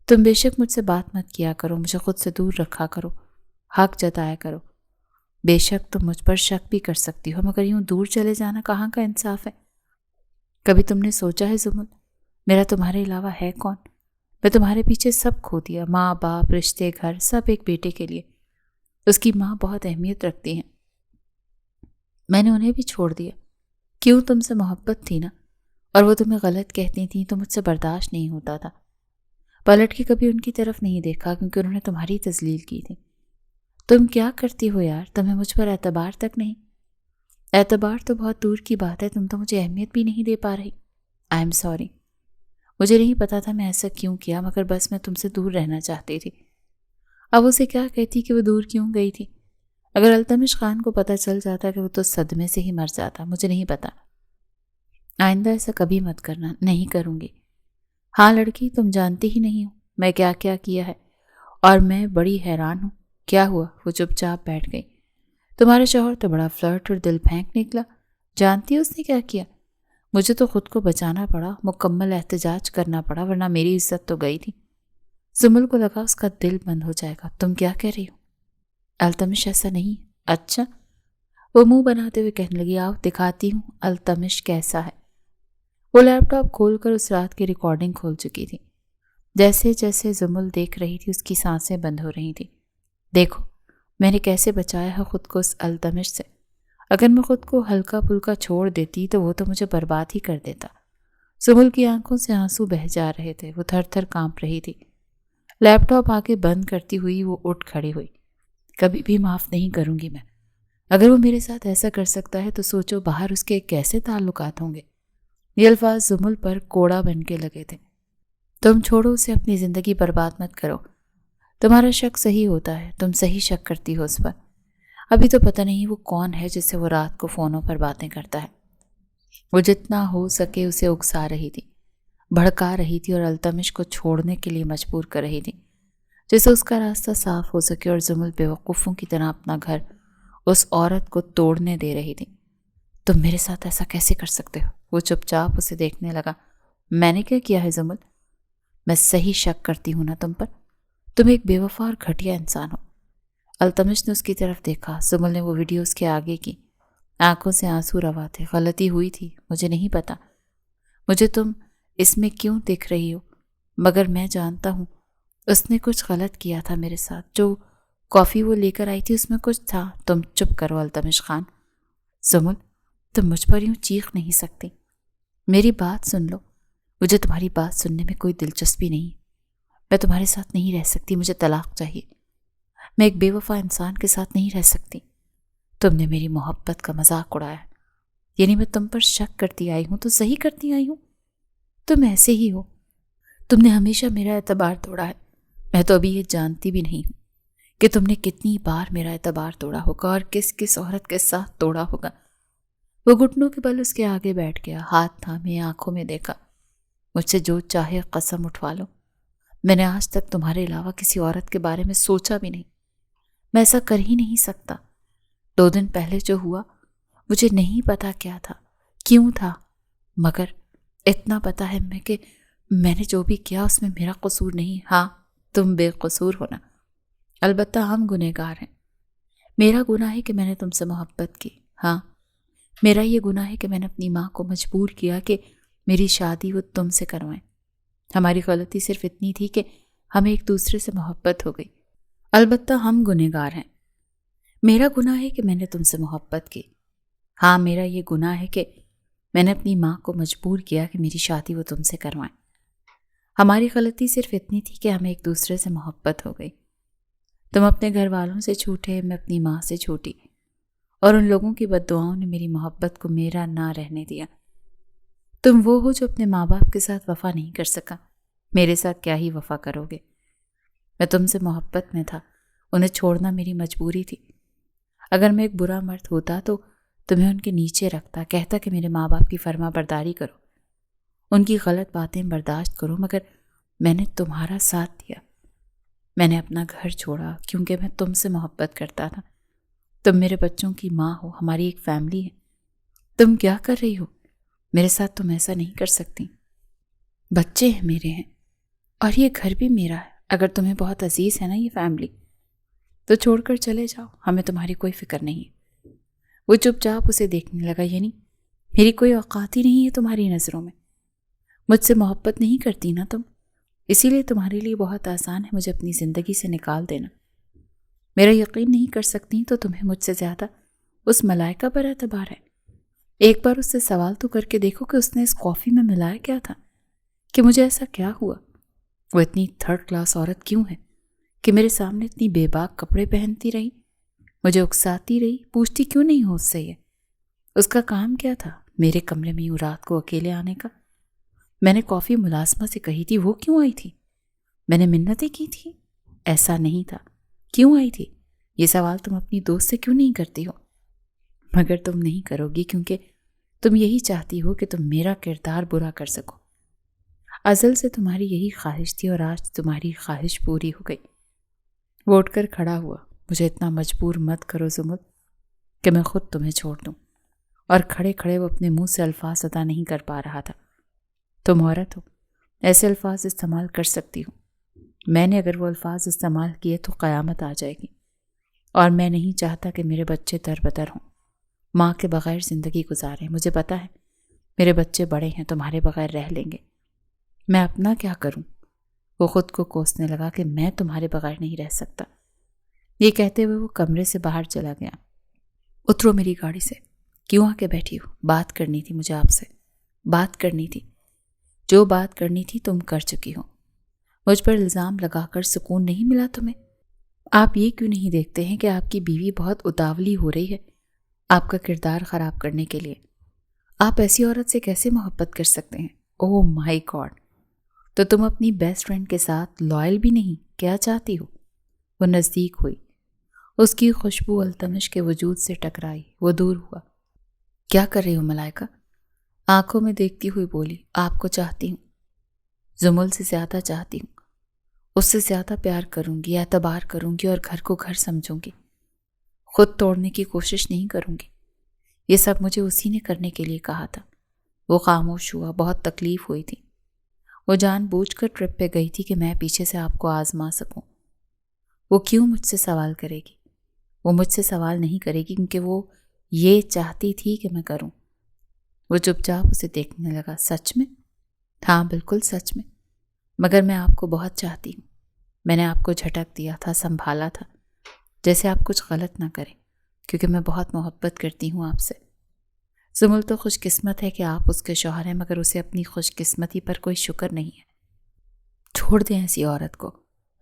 تم بے شک مجھ سے بات مت کیا کرو، مجھے خود سے دور رکھا کرو، حق جتایا کرو۔ بے شک تم مجھ پر شک بھی کر سکتی ہو، مگر یوں دور چلے جانا کہاں کا انصاف ہے؟ کبھی تم نے سوچا ہے زمل، میرا تمہارے علاوہ ہے کون؟ میں تمہارے پیچھے سب کھو دیا، ماں باپ، رشتے، گھر، سب ایک بیٹے کے لیے۔ اس کی ماں بہت اہمیت رکھتی ہیں، میں نے انہیں بھی چھوڑ دیا۔ کیوں؟ تم سے محبت تھی نا، اور وہ تمہیں غلط کہتی تھیں تو مجھ سے برداشت نہیں ہوتا تھا۔ پلٹ کے کبھی ان کی طرف نہیں دیکھا کیونکہ انہوں نے تمہاری تذلیل کی تھی۔ تم کیا کرتی ہو یار؟ تمہیں مجھ پر اعتبار تک نہیں؟ اعتبار تو بہت دور کی بات ہے، تم تو مجھے اہمیت بھی نہیں دے پا رہی۔ آئی ایم سوری، مجھے نہیں پتا تھا میں ایسا کیوں کیا، مگر بس میں تم سے دور رہنا چاہتی تھی۔ اب اسے کیا کہتی کہ وہ دور کیوں گئی تھی؟ اگر التمش خان کو پتہ چل جاتا کہ وہ تو صدمے سے ہی مر جاتا، مجھے نہیں پتا۔ آئندہ ایسا کبھی مت کرنا۔ نہیں کروں گی۔ ہاں لڑکی، تم جانتی ہی نہیں ہو میں کیا کیا کیا ہے، اور میں بڑی حیران ہوں۔ کیا ہوا؟ وہ چپ چاپ بیٹھ گئی۔ تمہارا شوہر تو بڑا فلرٹ اور دل پھینک نکلا۔ جانتی ہے اس نے کیا کیا؟ مجھے تو خود کو بچانا پڑا، مکمل احتجاج کرنا پڑا، ورنہ میری عزت تو گئی تھی۔ زمل کو لگا اس کا دل بند ہو جائے گا۔ تم کیا کہہ رہی ہو؟ التمش ایسا نہیں۔ اچھا؟ وہ منہ بناتے ہوئے کہنے لگی، آؤ دکھاتی ہوں التمش کیسا ہے۔ وہ لیپ ٹاپ کھول کر اس رات کی ریکارڈنگ کھول چکی تھی۔ جیسے جیسے زمل دیکھ رہی تھی اس کی سانسیں بند ہو رہی تھیں۔ دیکھو میں نے کیسے بچایا ہے خود کو اس التمش سے۔ اگر میں خود کو ہلکا پھلکا چھوڑ دیتی تو وہ تو مجھے برباد ہی کر دیتا۔ زمل کی آنکھوں سے آنسو بہہ جا رہے تھے، وہ تھر تھر کانپ رہی تھی۔ لیپ ٹاپ آگے بند کرتی ہوئی وہ اٹھ کھڑی ہوئی۔ کبھی بھی معاف نہیں کروں گی میں۔ اگر وہ میرے ساتھ ایسا کر سکتا ہے تو سوچو باہر اس کے کیسے تعلقات ہوں گے۔ یہ الفاظ زمل پر کوڑا بن کے لگے تھے۔ تم چھوڑو اسے، اپنی زندگی برباد مت کرو۔ تمہارا شک صحیح ہوتا ہے، تم صحیح شک کرتی ہو اس پر۔ ابھی تو پتہ نہیں وہ کون ہے جس سے وہ رات کو فونوں پر باتیں کرتا ہے۔ وہ جتنا ہو سکے اسے اکسا رہی تھی، بھڑکا رہی تھی اور التمش کو چھوڑنے کے لیے مجبور کر رہی تھی، جسے اس کا راستہ صاف ہو سکے اور زمل بیوقوفوں کی طرح اپنا گھر اس عورت کو توڑنے دے رہی تھی۔ تم میرے ساتھ ایسا کیسے کر سکتے ہو؟ وہ چپ چاپ اسے دیکھنے لگا۔ میں نے کیا کیا ہے زمل؟ میں صحیح شک کرتی ہوں نا تم پر۔ تم ایک بے وفا اور گھٹیا انسان ہو۔ التمش نے اس کی طرف دیکھا۔ زمل نے وہ ویڈیو اس کے آگے کی، آنکھوں سے آنسو روا تھے۔ غلطی ہوئی تھی، مجھے نہیں پتا مجھے تم اس میں کیوں دیکھ رہی ہو، مگر میں جانتا ہوں اس نے کچھ غلط کیا تھا میرے ساتھ۔ جو کافی وہ لے کر آئی تھی اس میں کچھ تھا۔ تم چپ کرو التمش خان۔ زمل تم مجھ پر یوں چیخ نہیں سکتی، میری بات سن لو۔ مجھے تمہاری بات سننے میں کوئی دلچسپی نہیں، میں تمہارے ساتھ نہیں رہ سکتی، مجھے طلاق چاہیے۔ میں ایک بے وفا انسان کے ساتھ نہیں رہ سکتی۔ تم نے میری محبت کا مذاق اڑایا، یعنی میں تم پر شک کرتی آئی ہوں تو صحیح کرتی آئی ہوں۔ تم ایسے ہی ہو، تم نے ہمیشہ میرا اعتبار توڑا ہے۔ میں تو ابھی یہ جانتی بھی نہیں ہوں کہ تم نے کتنی بار میرا اعتبار توڑا ہوگا اور کس کس عورت کے ساتھ توڑا ہوگا۔ وہ گھٹنوں کے بل اس کے آگے بیٹھ گیا، ہاتھ تھامے، آنکھوں میں دیکھا۔ مجھ سے جو چاہے قسم اٹھوا لو، میں نے آج تک تمہارے علاوہ کسی عورت کے بارے میں سوچا بھی نہیں۔ میں ایسا کر ہی نہیں سکتا۔ 2 دن پہلے جو ہوا مجھے نہیں پتا کیا تھا، کیوں تھا، مگر اتنا پتا ہے میں کہ میں نے جو بھی کیا اس میں میرا قصور نہیں۔ ہاں تم بے قصور ہونا، البتہ ہم گنہگار ہیں۔ میرا گناہ ہے کہ میں نے تم سے محبت کی۔ ہاں میرا یہ گناہ ہے کہ میں نے اپنی ماں کو مجبور کیا کہ میری شادی وہ تم سے کروائیں۔ ہماری غلطی صرف اتنی تھی کہ ہمیں ایک دوسرے سے محبت ہو گئی۔ البتہ ہم گنہگار ہیں۔ میرا گناہ ہے کہ میں نے تم سے محبت کی۔ ہاں میرا یہ گناہ ہے کہ میں نے اپنی ماں کو مجبور کیا کہ میری شادی وہ تم سے کروائیں۔ ہماری غلطی صرف اتنی تھی کہ ہمیں ایک دوسرے سے محبت ہو گئی۔ تم اپنے گھر والوں سے چھوٹے، میں اپنی ماں سے چھوٹی، اور ان لوگوں کی بد دعاؤں نے میری محبت کو میرا نہ رہنے دیا۔ تم وہ ہو جو اپنے ماں باپ کے ساتھ وفا نہیں کر سکا، میرے ساتھ کیا ہی وفا کرو گے۔ میں تم سے محبت میں تھا، انہیں چھوڑنا میری مجبوری تھی۔ اگر میں ایک برا مرد ہوتا تو تمہیں ان کے نیچے رکھتا، کہتا کہ میرے ماں باپ کی فرما برداری کرو، ان کی غلط باتیں برداشت کرو، مگر میں نے تمہارا ساتھ دیا۔ میں نے اپنا گھر چھوڑا کیونکہ میں تم سے محبت کرتا تھا. تم میرے بچوں کی ماں ہو، ہماری ایک فیملی ہے. تم کیا کر رہی ہو؟ میرے ساتھ تم ایسا نہیں کر سکتی. بچے ہیں میرے ہیں، اور یہ گھر بھی میرا ہے. اگر تمہیں بہت عزیز ہے نا یہ فیملی، تو چھوڑ کر چلے جاؤ، ہمیں تمہاری کوئی فکر نہیں ہے. وہ چپ چاپ اسے دیکھنے لگا. یعنی میری کوئی اوقات ہی نہیں ہے تمہاری نظروں میں؟ مجھ سے محبت نہیں کرتی نا تم، اسی لیے تمہارے لیے بہت آسان ہے مجھے اپنی زندگی سے نکال دینا. میرا یقین نہیں کر سکتی تو تمہیں مجھ سے زیادہ اس ملائکہ پر اعتبار ہے. ایک بار اس سے سوال تو کر کے دیکھو کہ اس نے اس کافی میں ملایا کیا تھا، کہ مجھے ایسا کیا ہوا. وہ اتنی تھرڈ کلاس عورت کیوں ہے کہ میرے سامنے اتنی بے باک کپڑے پہنتی رہی، مجھے اکساتی رہی، پوچھتی کیوں نہیں ہو اس سے یہ؟ اس کا کام کیا تھا میرے کمرے میں یوں رات کو اکیلے آنے کا؟ میں نے کافی ملازمہ سے کہی تھی، وہ کیوں آئی تھی؟ میں نے منتیں کی تھی، ایسا نہیں تھا. کیوں آئی تھی؟ یہ سوال تم اپنی دوست سے کیوں نہیں کرتی ہو؟ مگر تم نہیں کرو گی کیونکہ تم یہی چاہتی ہو کہ تم میرا کردار برا کر سکو. ازل سے تمہاری یہی خواہش تھی اور آج تمہاری خواہش پوری ہو گئی. وہ اٹھ کر کھڑا ہوا. مجھے اتنا مجبور مت کرو زمل کہ میں خود تمہیں چھوڑ دوں. اور کھڑے کھڑے وہ اپنے منہ سے الفاظ ادا نہیں کر پا رہا تھا. تم عورت ہو، ایسے الفاظ استعمال کر سکتی ہو. میں نے اگر وہ الفاظ استعمال کیے تو قیامت آ جائے گی، اور میں نہیں چاہتا کہ میرے بچے در بدر ہوں، ماں کے بغیر زندگی گزاریں. مجھے پتا ہے میرے بچے بڑے ہیں، تمہارے بغیر رہ لیں گے. میں اپنا کیا کروں؟ وہ خود کو کوسنے لگا کہ میں تمہارے بغیر نہیں رہ سکتا. یہ کہتے ہوئے وہ کمرے سے باہر چلا گیا. اترو میری گاڑی سے. کیوں آ کے بیٹھی ہو؟ بات کرنی تھی مجھے آپ سے، بات کرنی تھی. جو بات کرنی تھی تم کر چکی ہو. مجھ پر الزام لگا کر سکون نہیں ملا تمہیں؟ آپ یہ کیوں نہیں دیکھتے ہیں کہ آپ کی بیوی بہت اتاولی ہو رہی ہے آپ کا کردار خراب کرنے کے لیے؟ آپ ایسی عورت سے کیسے محبت کر سکتے ہیں؟ اوہ مائی گاڈ! تو تم اپنی بیسٹ فرینڈ کے ساتھ لائل بھی نہیں؟ کیا چاہتی ہو؟ وہ نزدیک ہوئی. اس کی خوشبو التمش کے وجود سے ٹکرائی. وہ دور ہوا. کیا کر رہی ہو ملائکہ؟ آنکھوں میں دیکھتی ہوئی بولی. آپ کو چاہتی ہوں، زمل سے زیادہ چاہتی ہوں. اس سے زیادہ پیار کروں گی، اعتبار کروں گی، اور گھر کو گھر سمجھوں گی. خود توڑنے کی کوشش نہیں کروں گی. یہ سب مجھے اسی نے کرنے کے لیے کہا تھا. وہ خاموش ہوا. بہت تکلیف ہوئی تھی. وہ جان بوجھ کر ٹرپ پہ گئی تھی کہ میں پیچھے سے آپ کو آزما سکوں. وہ کیوں مجھ سے سوال کرے گی؟ وہ مجھ سے سوال نہیں کرے گی کیونکہ وہ یہ چاہتی تھی کہ میں کروں. وہ چپ چاپ اسے دیکھنے لگا. سچ میں؟ ہاں بالکل سچ میں. مگر میں آپ کو بہت چاہتی ہوں. میں نے آپ کو جھٹک دیا تھا، سنبھالا تھا جیسے آپ کچھ غلط نہ کریں، کیونکہ میں بہت محبت کرتی ہوں آپ سے. زمل تو خوش قسمت ہے کہ آپ اس کے شوہر ہیں، مگر اسے اپنی خوش قسمتی پر کوئی شکر نہیں ہے. چھوڑ دیں ایسی عورت کو.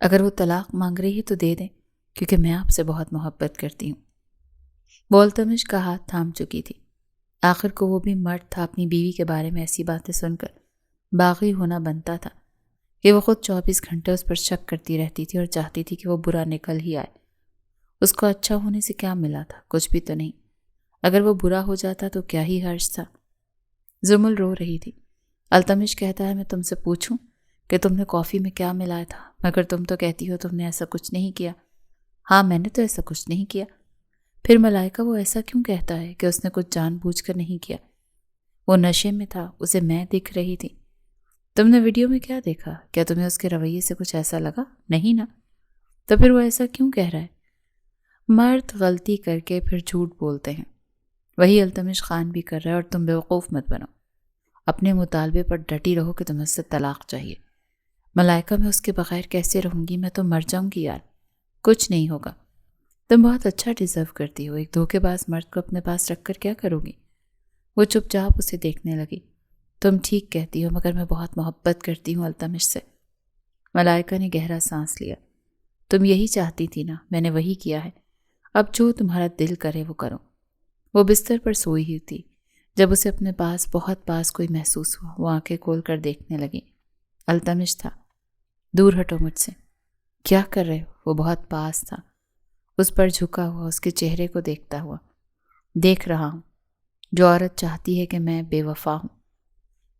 اگر وہ طلاق مانگ رہی ہے تو دے دیں، کیونکہ میں آپ سے بہت محبت کرتی ہوں. وہ التمش کا ہاتھ تھام چکی تھی. آخر کو وہ بھی مرد تھا. اپنی بیوی کے بارے میں ایسی باتیں سن کر باغی ہونا بنتا تھا کہ وہ خود 24 گھنٹے اس پر شک کرتی رہتی تھی اور چاہتی تھی کہ وہ برا نکل ہی آئے. اس کو اچھا ہونے سے کیا ملا تھا؟ کچھ بھی تو نہیں. اگر وہ برا ہو جاتا تو کیا ہی حرج تھا؟ زمل رو رہی تھی. التمش کہتا ہے میں تم سے پوچھوں کہ تم نے کافی میں کیا ملایا تھا، مگر تم تو کہتی ہو تم نے ایسا کچھ نہیں کیا. ہاں میں نے تو ایسا کچھ نہیں کیا. پھر ملائکہ وہ ایسا کیوں کہتا ہے کہ اس نے کچھ جان بوجھ کر نہیں کیا؟ وہ نشے میں تھا، اسے میں دکھ رہی تھی. تم نے ویڈیو میں کیا دیکھا؟ کیا تمہیں اس کے رویے سے کچھ ایسا لگا؟ نہیں نا. تو پھر وہ ایسا کیوں کہہ رہا ہے؟ مرد غلطی کر کے پھر جھوٹ بولتے ہیں. وہی التمش خان بھی کر رہا ہے، اور تم بیوقوف مت بنو. اپنے مطالبے پر ڈٹی رہو کہ تمہیں اس سے طلاق چاہیے. ملائکہ میں اس کے بغیر کیسے رہوں گی؟ میں تو مر جاؤں گی یار. کچھ نہیں ہوگا. تم بہت اچھا ڈیزرو کرتی ہو. ایک دھوکے باز مرد کو اپنے پاس رکھ کر کیا کرو گی؟ وہ چپ چاپ اسے دیکھنے لگی. تم ٹھیک کہتی ہو، مگر میں بہت محبت کرتی ہوں التمش سے. ملائکہ نے گہرا سانس لیا. تم یہی چاہتی تھی نا، میں نے وہی کیا ہے. اب جو تمہارا دل کرے وہ کرو. وہ بستر پر سوئی ہی تھی جب اسے اپنے پاس بہت پاس کوئی محسوس ہوا. وہ آنکھیں کھول کر دیکھنے لگی. التمش تھا. دور ہٹو مجھ سے. کیا کر رہے ہو؟ وہ بہت پاس تھا، اس پر جھکا ہوا، اس کے چہرے کو دیکھتا ہوا. دیکھ رہا ہوں. جو عورت چاہتی ہے کہ میں بے وفا ہوں،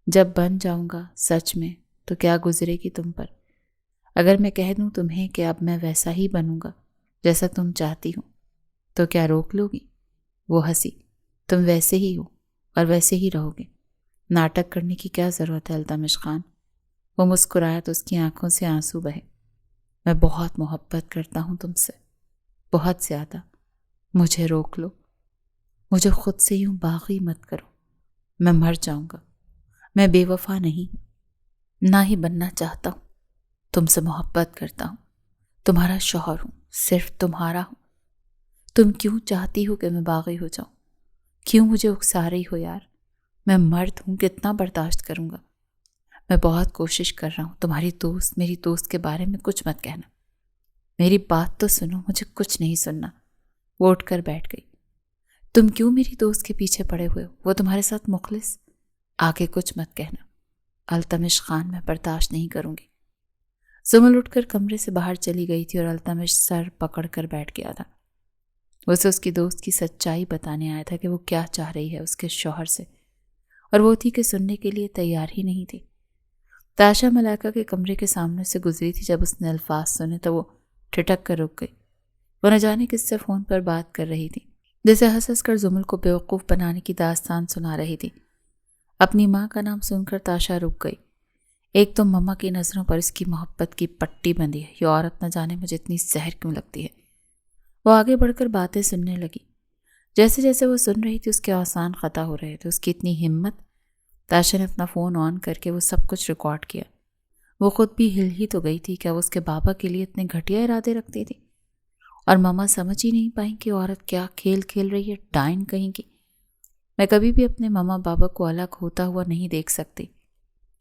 جب بن جاؤں گا سچ میں تو کیا گزرے گی تم پر. اگر میں کہہ دوں تمہیں کہ اب میں ویسا ہی بنوں گا جیسا تم چاہتی ہو تو کیا روک لو گی؟ وہ ہنسی۔ تم ویسے ہی ہو اور ویسے ہی رہو گے، ناٹک کرنے کی کیا ضرورت ہے التمش خان؟ وہ مسکرایا تو اس کی آنکھوں سے آنسو بہے۔ میں بہت محبت کرتا ہوں تم سے، بہت زیادہ۔ مجھے روک لو، مجھے خود سے یوں باغی مت کرو، میں مر جاؤں گا۔ میں بے وفا نہیں ہوں، نہ ہی بننا چاہتا ہوں۔ تم سے محبت کرتا ہوں، تمہارا شوہر ہوں، صرف تمہارا ہوں۔ تم کیوں چاہتی ہو کہ میں باغی ہو جاؤں؟ کیوں مجھے اکسا رہی ہو یار؟ میں مرد ہوں، کتنا برداشت کروں گا؟ میں بہت کوشش کر رہا ہوں۔ تمہاری دوست، میری دوست کے بارے میں کچھ مت کہنا، میری بات تو سنو، مجھے کچھ نہیں سننا۔ وہ اٹھ کر بیٹھ گئی۔ تم کیوں میری دوست کے پیچھے پڑے ہوئے ہو؟ وہ تمہارے ساتھ مخلص؟ آگے کچھ مت کہنا التمش خان، میں برداشت نہیں کروں گی۔ زمل اٹھ کر کمرے سے باہر چلی گئی تھی اور التمش سر پکڑ کر بیٹھ گیا تھا۔ اسے اس کی دوست کی سچائی بتانے آیا تھا کہ وہ کیا چاہ رہی ہے اس کے شوہر سے، اور وہ تھی کہ سننے کے لیے تیار ہی نہیں تھی۔ تاشا ملائکہ کے کمرے کے سامنے سے گزری تھی۔ جب اس نے الفاظ سنے تو وہ ٹھٹک کر رک گئی۔ وہ نہ جانے کس سے فون پر بات کر رہی تھی، جیسے ہنس ہنس کر زمل کو بیوقوف بنانے کی داستان سنا رہی تھی۔ اپنی ماں کا نام سن کر تاشا رک گئی۔ ایک تو مما کی نظروں پر اس کی محبت کی پٹی بندھی ہے، یہ عورت نہ جانے مجھے اتنی زہر کیوں لگتی ہے۔ وہ آگے بڑھ کر باتیں سننے لگی۔ جیسے جیسے وہ سن رہی تھی اس کے آسان خطا ہو رہے تھے۔ اس کی اتنی ہمت! تاشا نے اپنا فون آن کر کے وہ سب کچھ ریکارڈ کیا۔ وہ خود بھی ہل ہی تو گئی تھی، کیا وہ اس کے بابا کے لیے اتنے گھٹیا ارادے رکھتی تھی؟ اور ماما سمجھ ہی نہیں پائیں کہ عورت کیا کھیل کھیل رہی ہے، ڈائن کہیں کی۔ میں کبھی بھی اپنے ماما بابا کو الگ ہوتا ہوا نہیں دیکھ سکتی۔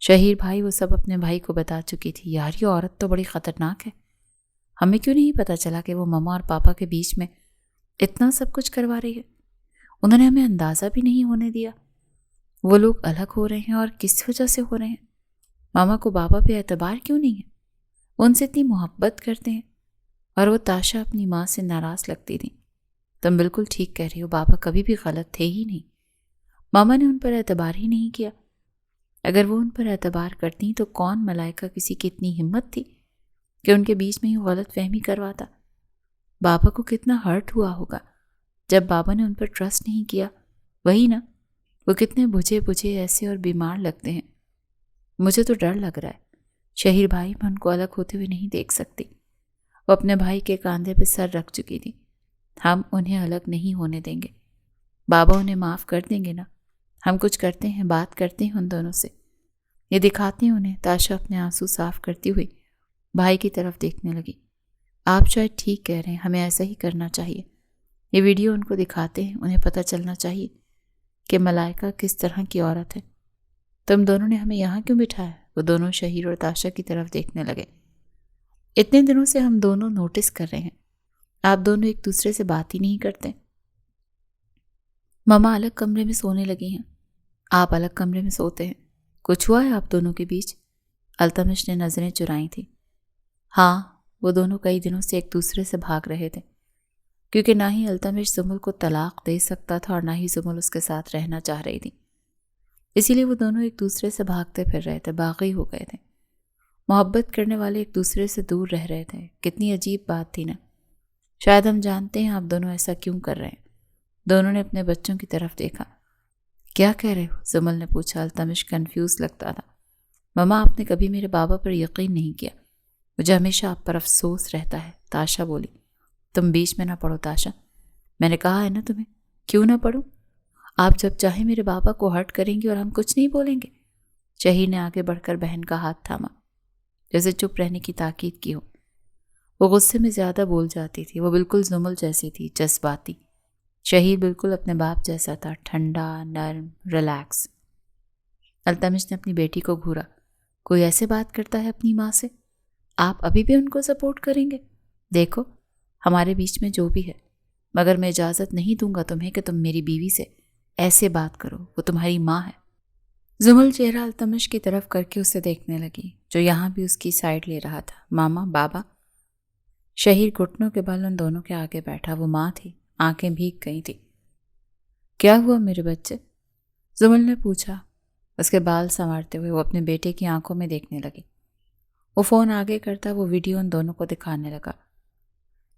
شہیر بھائی وہ سب اپنے بھائی کو بتا چکی تھی۔ یار یہ عورت تو بڑی خطرناک ہے، ہمیں کیوں نہیں پتا چلا کہ وہ ماما اور پاپا کے بیچ میں اتنا سب کچھ کروا رہی ہے؟ انہوں نے ہمیں اندازہ بھی نہیں ہونے دیا۔ وہ لوگ الگ ہو رہے ہیں اور کس وجہ سے ہو رہے ہیں؟ ماما کو بابا پہ اعتبار کیوں نہیں ہے؟ وہ ان سے اتنی محبت کرتے ہیں، اور وہ تاشا اپنی ماں سے ناراض لگتی تھی۔ تم بالکل ٹھیک کہہ رہی ہو، بابا کبھی بھی غلط تھے ہی نہیں۔ ماما نے ان پر اعتبار ہی نہیں کیا۔ اگر وہ ان پر اعتبار کرتی تو کون ملائکہ کسی کی اتنی ہمت تھی کہ ان کے بیچ میں ہی غلط فہمی کرواتا؟ بابا کو کتنا ہرٹ ہوا ہوگا جب بابا نے ان پر ٹرسٹ نہیں کیا۔ وہی نا، وہ کتنے بجھے بجھے ایسے اور بیمار لگتے ہیں۔ مجھے تو ڈر لگ رہا ہے شہیر بھائی، میں ان کو الگ ہوتے ہوئے نہیں دیکھ سکتی۔ وہ اپنے بھائی کے کاندھے پہ سر رکھ چکی تھی۔ ہم انہیں الگ نہیں ہونے دیں گے، بابا انہیں معاف کر دیں گے نا۔ ہم کچھ کرتے ہیں، بات کرتے ہیں ان دونوں سے، یہ دکھاتے ہیں انہیں۔ تاشا اپنے آنسو صاف کرتی ہوئی بھائی کی طرف دیکھنے لگی۔ آپ شاید ٹھیک کہہ رہے ہیں، ہمیں ایسا ہی کرنا چاہیے۔ یہ ویڈیو ان کو دکھاتے ہیں، انہیں پتہ چلنا چاہیے کہ ملائکہ کس طرح کی عورت ہے۔ تم دونوں نے ہمیں یہاں کیوں بٹھایا؟ وہ دونوں شہیر اور تاشا کی طرف دیکھنے لگے۔ اتنے دنوں سے ہم دونوں نوٹس کر رہے ہیں، آپ دونوں ایک دوسرے سے بات ہی نہیں کرتے۔ ماما الگ کمرے میں سونے لگی ہیں، آپ الگ کمرے میں سوتے ہیں۔ کچھ ہوا ہے آپ دونوں کے بیچ؟ التمش نے نظریں چرائیں تھیں۔ ہاں، وہ دونوں کئی دنوں سے ایک دوسرے سے بھاگ رہے تھے، کیونکہ نہ ہی التمش زمل کو طلاق دے سکتا تھا اور نہ ہی زمل اس کے ساتھ رہنا چاہ رہی تھی۔ اسی لیے وہ دونوں ایک دوسرے سے بھاگتے پھر رہے تھے، باغی ہو گئے تھے۔ محبت کرنے والے ایک دوسرے سے دور رہ رہے تھے۔ کتنی عجیب بات تھی نا۔ شاید ہم جانتے ہیں آپ دونوں ایسا کیوں کر رہے ہیں۔ دونوں نے اپنے بچوں کی طرف دیکھا۔ کیا کہہ رہے ہو؟ زمل نے پوچھا۔ التمش کنفیوز لگتا تھا۔ ماما، آپ نے کبھی میرے بابا پر یقین نہیں کیا، مجھے ہمیشہ آپ پر افسوس رہتا ہے۔ تاشا بولی۔ تم بیچ میں نہ پڑو تاشا، میں نے کہا ہے نا تمہیں، کیوں نہ پڑھوں؟ آپ جب چاہیں میرے بابا کو ہرٹ کریں گے اور ہم کچھ نہیں بولیں گے۔ شہیر نے آگے بڑھ کر بہن کا ہاتھ تھاما، جیسے چپ رہنے کی تاکید کی ہو۔ وہ غصے میں زیادہ بول جاتی تھی۔ وہ بالکل زمل جیسی تھی، جذباتی۔ شہیر بالکل اپنے باپ جیسا تھا، ٹھنڈا، نرم، ریلیکس۔ التمش نے اپنی بیٹی کو گھورا۔ کوئی ایسے بات کرتا ہے اپنی ماں سے؟ آپ ابھی بھی ان کو سپورٹ کریں گے؟ دیکھو، ہمارے بیچ میں جو بھی ہے، مگر میں اجازت نہیں دوں گا تمہیں کہ تم میری بیوی سے ایسے بات کرو، وہ تمہاری ماں ہے۔ زمل چہرہ التمش کی طرف کر کے اسے دیکھنے لگی، جو یہاں بھی اس کی سائڈ لے رہا تھا۔ ماما، بابا؟ شہیر گھٹنوں کے بل ان دونوں کے آگے بیٹھا۔ وہ ماں تھی، آنکھیں بھیگ گئی تھی۔ کیا ہوا میرے بچے؟ زمل نے پوچھا۔ اس کے بال سنوارتے ہوئے وہ اپنے بیٹے کی آنکھوں میں دیکھنے لگی۔ وہ فون آگے کرتا وہ ویڈیو ان دونوں کو دکھانے لگا۔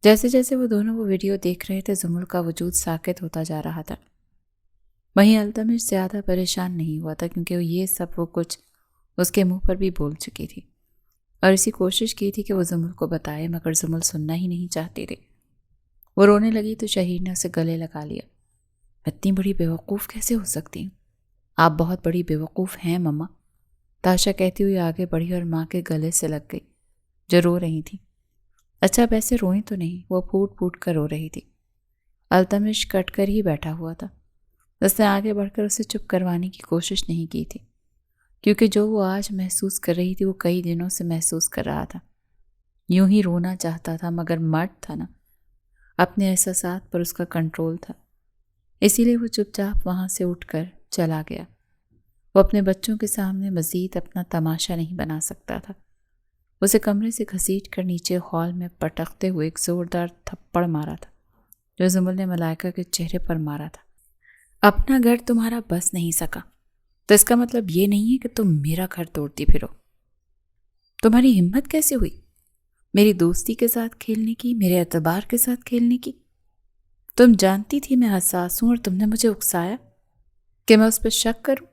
جیسے جیسے وہ دونوں وہ ویڈیو دیکھ رہے تھے زمل کا وجود ساکت ہوتا جا رہا تھا۔ وہیں التمش زیادہ پریشان نہیں ہوا تھا کیونکہ یہ سب وہ کچھ اس کے منہ پر بھی بول چکی تھی اور اسی کوشش کی تھی کہ وہ زمل کو بتائے، مگر زمل سننا ہی نہیں چاہتی تھی۔ وہ رونے لگی تو شہیر نے اسے گلے لگا لیا۔ اتنی بڑی بیوقوف کیسے ہو سکتی ہوں؟ آپ بہت بڑی بیوقوف ہیں مما، تاشا کہتی ہوئی آگے بڑھی اور ماں کے گلے سے لگ گئی جو رو رہی تھی۔ اچھا اب ایسے روئیں تو نہیں، وہ پھوٹ پھوٹ کر رو رہی تھی۔ التمش کٹ کر ہی بیٹھا ہوا تھا۔ اس نے آگے بڑھ کر اسے چپ کروانے کی کوشش نہیں کی تھی کیونکہ جو وہ آج محسوس کر رہی تھی وہ کئی دنوں سے محسوس کر رہا تھا۔ یوں ہی رونا چاہتا تھا مگر مرد تھا نا، اپنے احساسات پر اس کا کنٹرول تھا، اسی لیے وہ چپ چاپ وہاں سے اٹھ کر چلا گیا۔ وہ اپنے بچوں کے سامنے مزید اپنا تماشا نہیں بنا سکتا تھا۔ اسے کمرے سے گھسیٹ کر نیچے ہال میں پٹکتے ہوئے ایک زوردار تھپڑ مارا تھا جو زمل نے ملائکہ کے چہرے پر مارا تھا۔ اپنا گھر تمہارا بس نہیں سکا تو اس کا مطلب یہ نہیں ہے کہ تم میرا گھر توڑتی پھرو۔ تمہاری ہمت کیسے ہوئی میری دوستی کے ساتھ کھیلنے کی، میرے اعتبار کے ساتھ کھیلنے کی؟ تم جانتی تھی میں حساس ہوں اور تم نے مجھے اکسایا کہ میں اس پہ شک کروں۔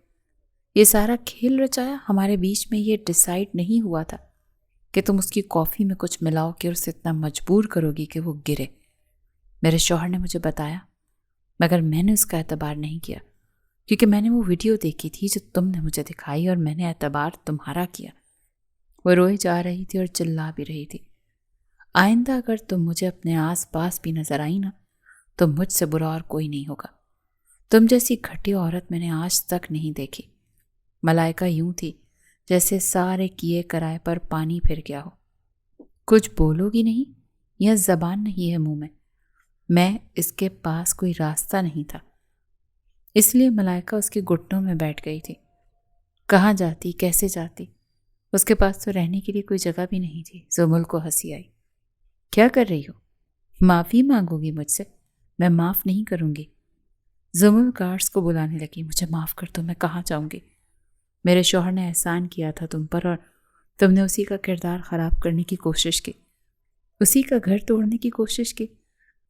یہ سارا کھیل رچایا، ہمارے بیچ میں یہ ڈیسائیڈ نہیں ہوا تھا کہ تم اس کی کافی میں کچھ ملاؤ کہ اسے اتنا مجبور کرو گی کہ وہ گرے۔ میرے شوہر نے مجھے بتایا مگر میں نے اس کا اعتبار نہیں کیا کیونکہ میں نے وہ ویڈیو دیکھی تھی جو تم نے مجھے دکھائی اور میں نے اعتبار تمہارا کیا۔ وہ روئی جا رہی تھی اور چلا بھی رہی تھی۔ آئندہ اگر تم مجھے اپنے آس پاس بھی نظر آئی نا تو مجھ سے برا اور کوئی نہیں ہوگا۔ تم جیسی گھٹیا عورت میں نے آج تک نہیں دیکھی۔ ملائکہ یوں تھی جیسے سارے کیے کرائے پر پانی پھر گیا ہو۔ کچھ بولو گی نہیں یا زبان نہیں ہے منہ میں اس کے پاس کوئی راستہ نہیں تھا، اس لیے ملائکہ اس کے گھٹنوں میں بیٹھ گئی تھی۔ کہاں جاتی، کیسے جاتی؟ اس کے پاس تو رہنے کے لیے کوئی جگہ بھی نہیں تھی۔ زمل کو ہنسی آئی۔ کیا کر رہی ہو؟ معافی مانگو گی مجھ سے؟ میں معاف نہیں کروں گی۔ زمل گارڈز کو بلانے لگی۔ مجھے معاف کر دو، میں کہاں جاؤں گی؟ میرے شوہر نے احسان کیا تھا تم پر اور تم نے اسی کا کردار خراب کرنے کی کوشش کی، اسی کا گھر توڑنے کی کوشش کی،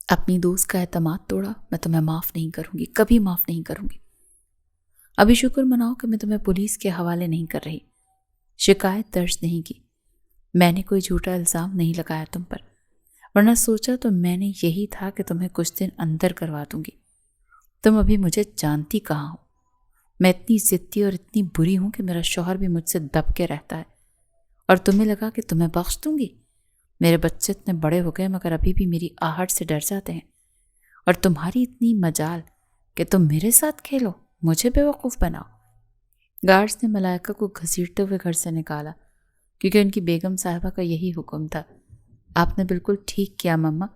اپنی دوست کا اعتماد توڑا۔ میں تمہیں معاف نہیں کروں گی، کبھی معاف نہیں کروں گی۔ ابھی شکر مناؤ کہ میں تمہیں پولیس کے حوالے نہیں کر رہی، شکایت درج نہیں کی، میں نے کوئی جھوٹا الزام نہیں لگایا تم پر، ورنہ سوچا تو میں نے یہی تھا کہ تمہیں کچھ دن اندر کروا دوں گی۔ تم ابھی مجھے جانتی کہاں ہو؟ میں اتنی ضدی اور اتنی بری ہوں کہ میرا شوہر بھی مجھ سے دب کے رہتا ہے، اور تمہیں لگا کہ تمہیں بخش دوں گی؟ میرے بچے اتنے بڑے ہو گئے مگر ابھی بھی میری آہٹ سے ڈر جاتے ہیں، اور تمہاری اتنی مجال کہ تم میرے ساتھ کھیلو، مجھے بیوقوف بناؤ۔ گارڈز نے ملائکہ کو گھسیٹتے ہوئے گھر سے نکالا کیونکہ ان کی بیگم صاحبہ کا یہی حکم تھا۔ آپ نے بالکل ٹھیک کیا مما،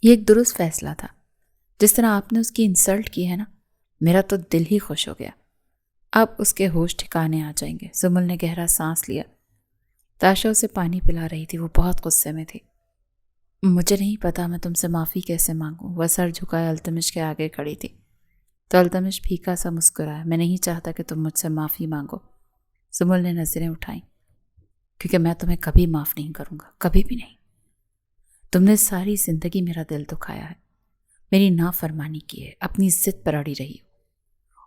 یہ ایک درست فیصلہ تھا۔ جس طرح آپ نے اس کی انسلٹ کی ہے نا، میرا تو دل ہی خوش ہو گیا۔ اب اس کے ہوش ٹھکانے آ جائیں گے۔ زمل نے گہرا سانس لیا۔ تاشا اسے پانی پلا رہی تھی، وہ بہت غصے میں تھی۔ مجھے نہیں پتا میں تم سے معافی کیسے مانگوں۔ وہ سر جھکائے التمش کے آگے کھڑی تھی تو التمش پھیکا سا مسکرایا۔ میں نہیں چاہتا کہ تم مجھ سے معافی مانگو۔ زمل نے نظریں اٹھائیں۔ کیونکہ میں تمہیں کبھی معاف نہیں کروں گا، کبھی بھی نہیں۔ تم نے ساری زندگی میرا دل دکھایا ہے، میری نافرمانی کی ہے، اپنی ضد پر اڑی رہی ہو،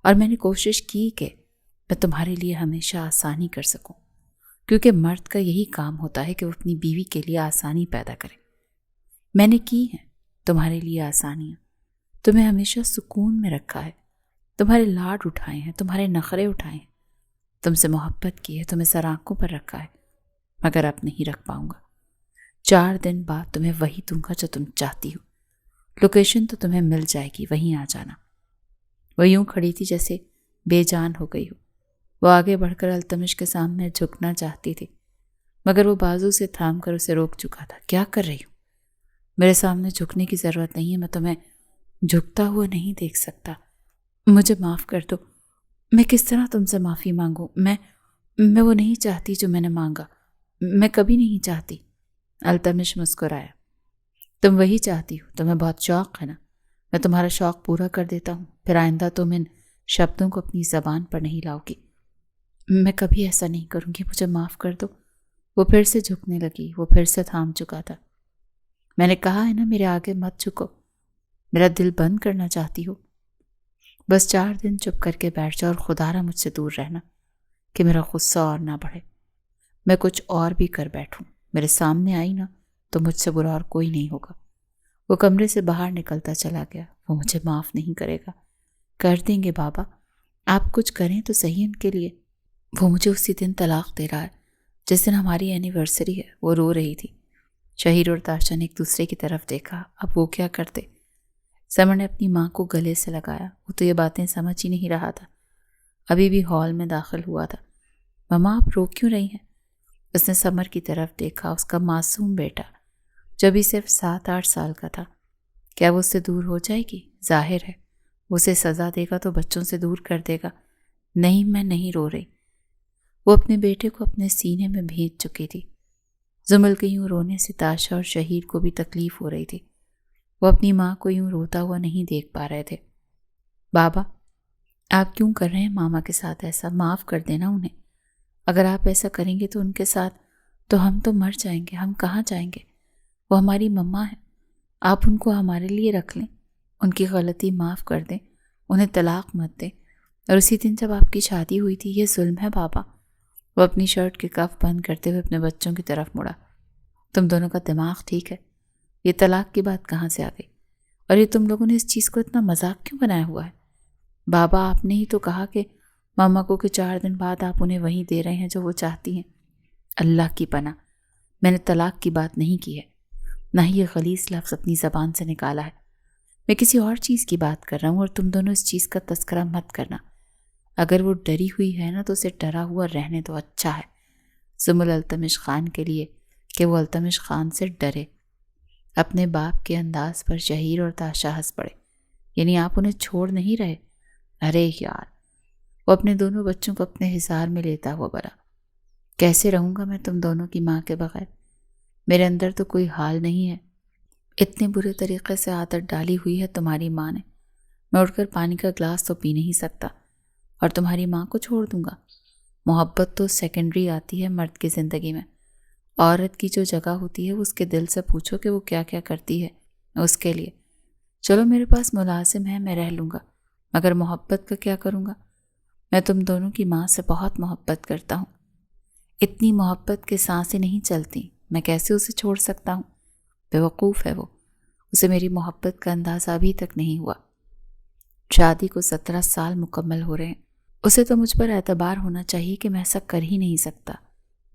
اور میں نے کوشش کی کہ میں تمہارے لیے ہمیشہ آسانی کر سکوں، کیونکہ مرد کا یہی کام ہوتا ہے کہ وہ اپنی بیوی کے لیے آسانی پیدا کرے۔ میں نے کی ہیں تمہارے لیے آسانیاں، تمہیں ہمیشہ سکون میں رکھا ہے، تمہارے لاڈ اٹھائے ہیں، تمہارے نخرے اٹھائے ہیں، تم سے محبت کی ہے، تمہیں سر آنکھوں پر رکھا ہے، مگر اب نہیں رکھ پاؤں گا۔ 4 دن بعد تمہیں وہی دوں گا جو تم چاہتی ہو، لوکیشن تو تمہیں مل جائے گی، وہیں آ جانا۔ وہ یوں کھڑی تھی جیسے بے جان ہو گئی ہو۔ وہ آگے بڑھ کر التمش کے سامنے جھکنا چاہتی تھی مگر وہ بازو سے تھام کر اسے روک چکا تھا۔ کیا کر رہی ہو؟ میرے سامنے جھکنے کی ضرورت نہیں ہے، میں تمہیں جھکتا ہوا نہیں دیکھ سکتا۔ مجھے معاف کر دو۔ میں کس طرح تم سے معافی مانگوں؟ میں وہ نہیں چاہتی جو میں نے مانگا، میں کبھی نہیں چاہتی۔ التمش مسکرایا۔ تم وہی چاہتی ہو، تمہیں بہت شوق ہے نا، میں تمہارا شوق پورا کر دیتا ہوں، پھر آئندہ تم ان شبدوں کو اپنی زبان پر نہیں لاؤ گی۔ میں کبھی ایسا نہیں کروں گی، مجھے معاف کر دو۔ وہ پھر سے جھکنے لگی، وہ پھر سے تھام چکا تھا۔ میں نے کہا ہے نا میرے آگے مت جھکو، میرا دل بند کرنا چاہتی ہو؟ بس 4 دن چپ کر کے بیٹھ جاؤ اور خدا را مجھ سے دور رہنا کہ میرا غصہ اور نہ بڑھے، میں کچھ اور بھی کر بیٹھوں۔ میرے سامنے آئی نا تو مجھ سے برا اور کوئی نہیں ہوگا۔ وہ کمرے سے باہر نکلتا چلا گیا۔ وہ مجھے معاف نہیں کرے گا۔ کر دیں گے بابا، آپ کچھ کریں تو صحیح ان کے لیے۔ وہ مجھے اسی دن طلاق دے رہا ہے جس دن ہماری اینیورسری ہے۔ وہ رو رہی تھی۔ شہیر اور تاشا نے ایک دوسرے کی طرف دیکھا۔ اب وہ کیا کرتے؟ سمر نے اپنی ماں کو گلے سے لگایا۔ وہ تو یہ باتیں سمجھ ہی نہیں رہا تھا۔ ابھی بھی ہال میں داخل ہوا تھا۔ ماما آپ رو کیوں رہی ہیں؟ اس نے سمر کی طرف دیکھا۔ اس کا معصوم بیٹا جو ابھی صرف 7-8 سال کا تھا، کیا وہ اس سے دور ہو جائے گی؟ ظاہر ہے وہ اسے سزا دے گا تو بچوں سے دور کر دے گا۔ نہیں، میں نہیں رو رہی۔ وہ اپنے بیٹے کو اپنے سینے میں بھینچ چکی تھی۔ زمل کے یوں رونے سے تاشا اور شہیر کو بھی تکلیف ہو رہی تھی۔ وہ اپنی ماں کو یوں روتا ہوا نہیں دیکھ پا رہے تھے۔ بابا آپ کیوں کر رہے ہیں ماما کے ساتھ ایسا؟ معاف کر دینا انہیں۔ اگر آپ ایسا کریں گے تو ان کے ساتھ تو ہم تو مر جائیں گے۔ ہم کہاں جائیں گے؟ وہ ہماری مما ہیں، آپ ان کو ہمارے لیے رکھ لیں، ان کی غلطی معاف کر دیں، انہیں طلاق مت دیں۔ اور اسی دن جب آپ کی شادی ہوئی تھی، یہ ظلم ہے بابا۔ وہ اپنی شرٹ کے کف بند کرتے ہوئے اپنے بچوں کی طرف مڑا۔ تم دونوں کا دماغ ٹھیک ہے؟ یہ طلاق کی بات کہاں سے آ گئی؟ اور یہ تم لوگوں نے اس چیز کو اتنا مذاق کیوں بنایا ہوا ہے؟ بابا آپ نے ہی تو کہا کہ ماما کو کہ 4 دن بعد آپ انہیں وہی دے رہے ہیں جو وہ چاہتی ہیں۔ اللہ کی پناہ، میں نے طلاق کی بات نہیں کی ہے، نہ ہی یہ غلیظ لفظ اپنی زبان سے نکالا ہے۔ میں کسی اور چیز کی بات کر رہا ہوں اور تم دونوں اس چیز کا تذکرہ مت کرنا۔ اگر وہ ڈری ہوئی ہے نا تو اسے ڈرا ہوا رہنے تو اچھا ہے۔ زمل التمش خان کے لیے کہ وہ التمش خان سے ڈرے۔ اپنے باپ کے انداز پر شہیر اور تاشا ہنس پڑے۔ یعنی آپ انہیں چھوڑ نہیں رہے؟ ارے یار! وہ اپنے دونوں بچوں کو اپنے حصار میں لیتا ہوا بڑا۔ کیسے رہوں گا میں تم دونوں کی ماں کے بغیر؟ میرے اندر تو کوئی حال نہیں ہے۔ اتنے برے طریقے سے عادت ڈالی ہوئی ہے تمہاری ماں نے۔ میں اٹھ کر پانی کا گلاس تو پی نہیں سکتا اور تمہاری ماں کو چھوڑ دوں گا۔ محبت تو سیکنڈری آتی ہے مرد کی زندگی میں۔ عورت کی جو جگہ ہوتی ہے وہ اس کے دل سے پوچھو کہ وہ کیا کیا کرتی ہے اس کے لیے۔ چلو میرے پاس ملازم ہے، میں رہ لوں گا، مگر محبت کا کیا کروں گا؟ میں تم دونوں کی ماں سے بہت محبت کرتا ہوں۔ اتنی محبت کے سانسیں نہیں چلتی، میں کیسے اسے چھوڑ سکتا ہوں؟ بیوقوف ہے وہ، اسے میری محبت کا اندازہ ابھی تک نہیں ہوا۔ شادی کو 17 سال مکمل ہو رہے ہیں۔ اسے تو مجھ پر اعتبار ہونا چاہیے کہ میں ایسا کر ہی نہیں سکتا،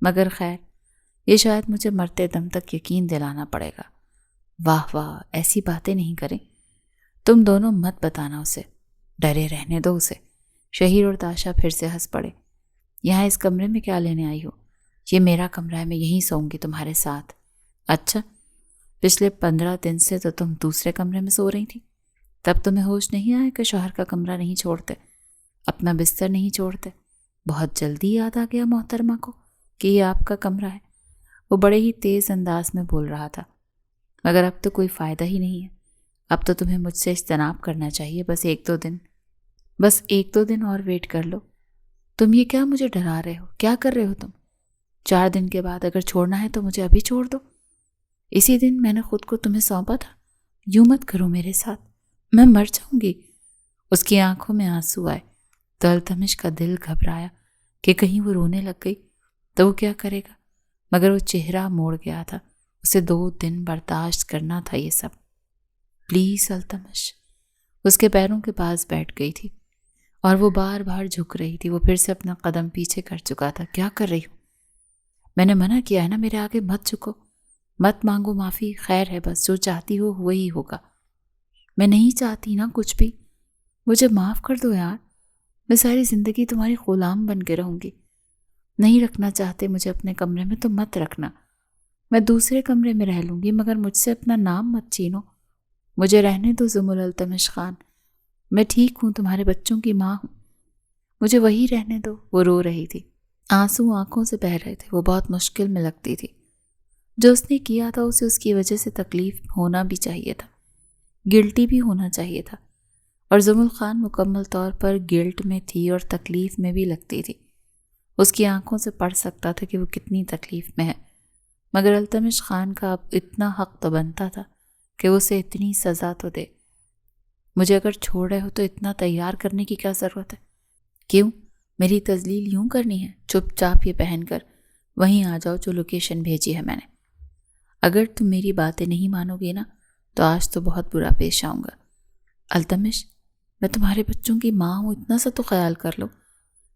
مگر خیر یہ شاید مجھے مرتے دم تک یقین دلانا پڑے گا۔ واہ واہ، ایسی باتیں نہیں کریں۔ تم دونوں مت بتانا اسے، ڈرے رہنے دو اسے۔ شہیر اور تاشا پھر سے ہنس پڑے۔ یہاں اس کمرے میں کیا لینے آئی ہو؟ یہ میرا کمرہ ہے، میں یہیں سوؤں گی تمہارے ساتھ۔ اچھا، پچھلے 15 دن سے تو تم دوسرے کمرے میں سو رہی تھی، تب تمہیں ہوش نہیں آیا کہ شوہر کا کمرہ نہیں چھوڑتے، اپنا بستر نہیں چھوڑتے؟ بہت جلدی یاد آ گیا محترمہ کو کہ یہ آپ کا کمرہ ہے۔ وہ بڑے ہی تیز انداز میں بول رہا تھا۔ مگر اب تو کوئی فائدہ ہی نہیں ہے، اب تو تمہیں مجھ سے اجتناب کرنا چاہیے۔ بس ایک دو دن اور ویٹ کر لو۔ تم یہ کیا مجھے ڈرا رہے ہو؟ کیا کر رہے ہو تم؟ 4 دن کے بعد اگر چھوڑنا ہے تو مجھے ابھی چھوڑ دو۔ اسی دن میں نے خود کو تمہیں سونپا تھا۔ یوں مت کرو میرے ساتھ، میں مر جاؤں گی۔ اس کی آنکھوں میں آنسو آئے تو التمش کا دل گھبرایا کہ کہیں وہ رونے لگ گئی تو وہ کیا کرے گا، مگر وہ چہرہ موڑ گیا تھا۔ اسے 2 دن برداشت کرنا تھا یہ سب۔ پلیز التمش، اس کے پیروں کے پاس بیٹھ گئی تھی اور وہ بار بار جھک رہی تھی۔ وہ پھر سے اپنا قدم پیچھے کر چکا تھا۔ کیا کر رہی ہوں؟ میں نے منع کیا ہے نا، میرے آگے مت جھکو، مت مانگو معافی۔ خیر ہے، بس جو چاہتی ہو وہی ہوگا۔ میں نہیں چاہتی نا کچھ بھی، مجھے معاف کر دو یار۔ میں ساری زندگی تمہاری غلام بن کے رہوں گی۔ نہیں رکھنا چاہتے مجھے اپنے کمرے میں تو مت رکھنا، میں دوسرے کمرے میں رہ لوں گی، مگر مجھ سے اپنا نام مت چھینو۔ مجھے رہنے دو زمل التمش خان، میں ٹھیک ہوں، تمہارے بچوں کی ماں ہوں، مجھے وہی رہنے دو۔ وہ رو رہی تھی، آنسو آنکھوں سے بہہ رہے تھے۔ وہ بہت مشکل میں لگتی تھی۔ جو اس نے کیا تھا اسے اس کی وجہ سے تکلیف ہونا بھی چاہیے تھا، گلٹی بھی ہونا چاہیے تھا، اور زمل خان مکمل طور پر گلٹ میں تھی اور تکلیف میں بھی لگتی تھی۔ اس کی آنکھوں سے پڑھ سکتا تھا کہ وہ کتنی تکلیف میں ہے، مگر التمش خان کا اب اتنا حق تو بنتا تھا کہ اسے اتنی سزا تو دے۔ مجھے اگر چھوڑ رہے ہو تو اتنا تیار کرنے کی کیا ضرورت ہے؟ کیوں میری تذلیل یوں کرنی ہے؟ چپ چاپ یہ پہن کر وہیں آ جاؤ جو لوکیشن بھیجی ہے میں نے۔ اگر تم میری باتیں نہیں مانو گے نا تو آج تو بہت برا پیش آؤں گا۔ التمش، میں تمہارے بچوں کی ماں ہوں، اتنا سا تو خیال کر لو۔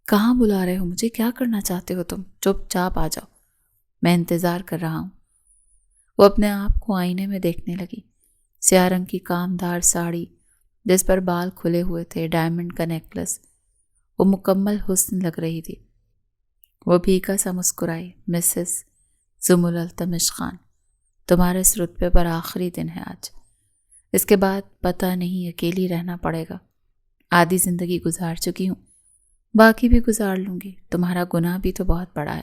کہاں بلا رہے ہو مجھے؟ کیا کرنا چاہتے ہو تم؟ چپ چاپ آ جاؤ، میں انتظار کر رہا ہوں۔ وہ اپنے آپ کو آئینے میں دیکھنے لگی۔ سیاہ رنگ کی کامدار ساڑی جس پر بال کھلے ہوئے تھے، ڈائمنڈ کا نیکلس، وہ مکمل حسن لگ رہی تھی۔ وہ بھیکا سا مسکرائی۔ مسز زمل التمش خان، تمہارے اس رتبے پر آخری دن ہے آج، اس کے بعد پتہ نہیں اکیلی رہنا پڑے گا۔ آدھی زندگی گزار چکی ہوں، باقی بھی گزار لوں گی۔ تمہارا گناہ بھی تو بہت بڑا ہے،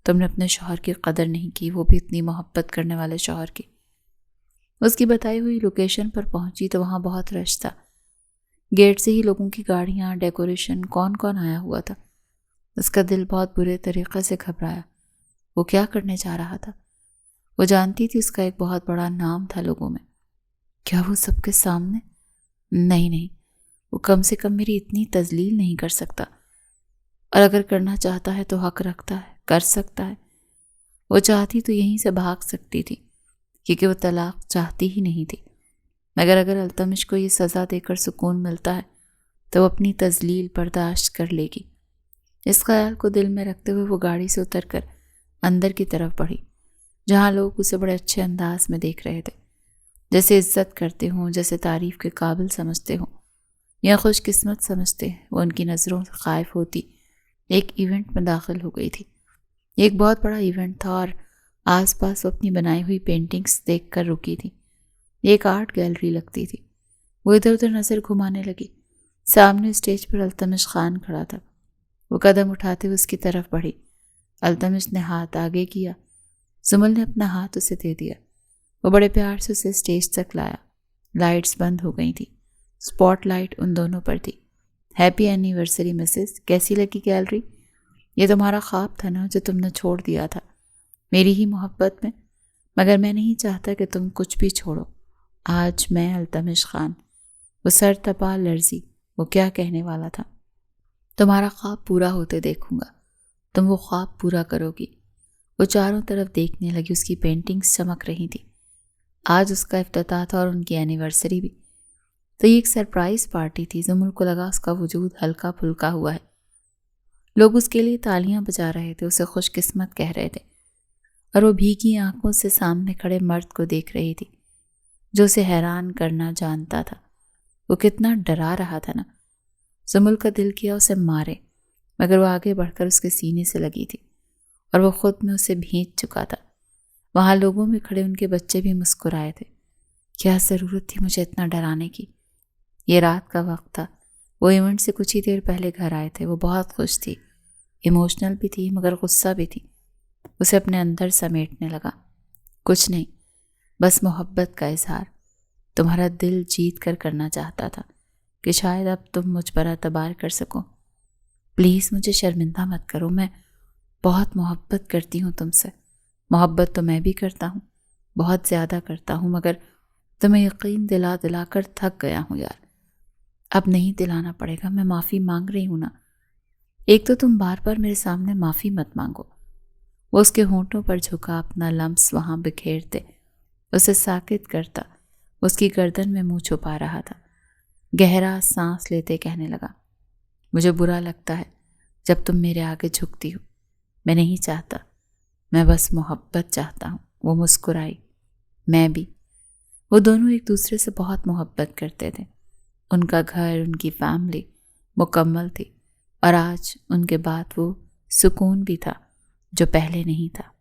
تم نے اپنے شوہر کی قدر نہیں کی، وہ بھی اتنی محبت کرنے والے شوہر کی۔ اس کی بتائی ہوئی لوکیشن پر پہنچی تو وہاں بہت رش تھا۔ گیٹ سے ہی لوگوں کی گاڑیاں، ڈیکوریشن، کون کون آیا ہوا تھا۔ اس کا دل بہت برے طریقے سے گھبرایا۔ وہ کیا کرنے جا رہا تھا؟ وہ جانتی تھی اس کا ایک بہت بڑا نام تھا لوگوں میں۔ کیا وہ سب کے سامنے؟ نہیں، وہ کم سے کم میری اتنی تذلیل نہیں کر سکتا، اور اگر کرنا چاہتا ہے تو حق رکھتا ہے، کر سکتا ہے۔ وہ چاہتی تو یہیں سے بھاگ سکتی تھی، کیونکہ وہ طلاق چاہتی ہی نہیں تھی، مگر اگر التمش کو یہ سزا دے کر سکون ملتا ہے تو وہ اپنی تذلیل برداشت کر لے گی۔ اس خیال کو دل میں رکھتے ہوئے وہ گاڑی سے اتر کر اندر کی طرف بڑھی، جہاں لوگ اسے بڑے اچھے انداز میں دیکھ رہے تھے، جیسے عزت کرتے ہوں، جیسے تعریف کے قابل سمجھتے ہوں یا خوش قسمت سمجھتے ہیں۔ وہ ان کی نظروں سے خائف ہوتی ایک ایونٹ میں داخل ہو گئی تھی۔ یہ ایک بہت بڑا ایونٹ تھا، اور آس پاس وہ اپنی بنائی ہوئی پینٹنگز دیکھ کر رکی تھی۔ یہ ایک آرٹ گیلری لگتی تھی۔ وہ ادھر ادھر نظر گھمانے لگی۔ سامنے اسٹیج پر التمش خان کھڑا تھا۔ وہ قدم اٹھاتے ہوئے اس کی طرف بڑھی۔ التمش نے ہاتھ آگے کیا، زمل نے اپنا ہاتھ اسے دے دیا۔ وہ بڑے پیار سے اسے اسٹیج تک لایا۔ لائٹس بند ہو گئی تھی، سپاٹ لائٹ ان دونوں پر تھی۔ ہیپی اینیورسری مسز، کیسی لگی گیلری؟ یہ تمہارا خواب تھا نا جو تم نے چھوڑ دیا تھا میری ہی محبت میں، مگر میں نہیں چاہتا کہ تم کچھ بھی چھوڑو۔ آج میں التمش خان، وہ سر تپا لرزی۔ وہ کیا کہنے والا تھا؟ تمہارا خواب پورا ہوتے دیکھوں گا، تم وہ خواب پورا کرو گی۔ وہ چاروں طرف دیکھنے لگی، اس کی پینٹنگز چمک رہی تھی۔ آج اس کا افتتاح تھا اور ان کی اینیورسری بھی، تو یہ ایک سرپرائز پارٹی تھی۔ زمل کو لگا اس کا وجود ہلکا پھلکا ہوا ہے۔ لوگ اس کے لیے تالیاں بجا رہے تھے، اسے خوش قسمت کہہ رہے تھے، اور وہ بھیگی آنکھوں سے سامنے کھڑے مرد کو دیکھ رہی تھی جو اسے حیران کرنا جانتا تھا۔ وہ کتنا ڈرا رہا تھا نا۔ زمل کا دل کیا اسے مارے، مگر وہ آگے بڑھ کر اس کے سینے سے لگی تھی، اور وہ خود میں اسے بھینچ چکا تھا۔ وہاں لوگوں میں کھڑے ان کے بچے بھی مسکرائے تھے۔ کیا ضرورت تھی مجھے اتنا ڈرانے کی؟ یہ رات کا وقت تھا، وہ ایونٹ سے کچھ ہی دیر پہلے گھر آئے تھے۔ وہ بہت خوش تھی، ایموشنل بھی تھی، مگر غصہ بھی تھی۔ اسے اپنے اندر سمیٹنے لگا۔ کچھ نہیں، بس محبت کا اظہار تمہارا دل جیت کر کرنا چاہتا تھا کہ شاید اب تم مجھ پر اعتبار کر سکو۔ پلیز مجھے شرمندہ مت کرو، میں بہت محبت کرتی ہوں تم سے۔ محبت تو میں بھی کرتا ہوں، بہت زیادہ کرتا ہوں، مگر تمہیں یقین دلا دلا کر تھک گیا ہوں یار۔ اب نہیں دلانا پڑے گا، میں معافی مانگ رہی ہوں نا۔ ایک تو تم بار بار میرے سامنے معافی مت مانگو۔ وہ اس کے ہونٹوں پر جھکا، اپنا لمس وہاں بکھیرتے اسے ساکت کرتا، اس کی گردن میں منہ چھپا رہا تھا۔ گہرا سانس لیتے کہنے لگا، مجھے برا لگتا ہے جب تم میرے آگے جھکتی ہو۔ میں نہیں چاہتا، میں بس محبت چاہتا ہوں۔ وہ مسکرائی۔ میں بھی۔ وہ دونوں ایک دوسرے سے بہت محبت کرتے تھے۔ ان کا گھر، ان کی فیملی مکمل تھی، اور آج ان کے بعد وہ سکون بھی تھا جو پہلے نہیں تھا۔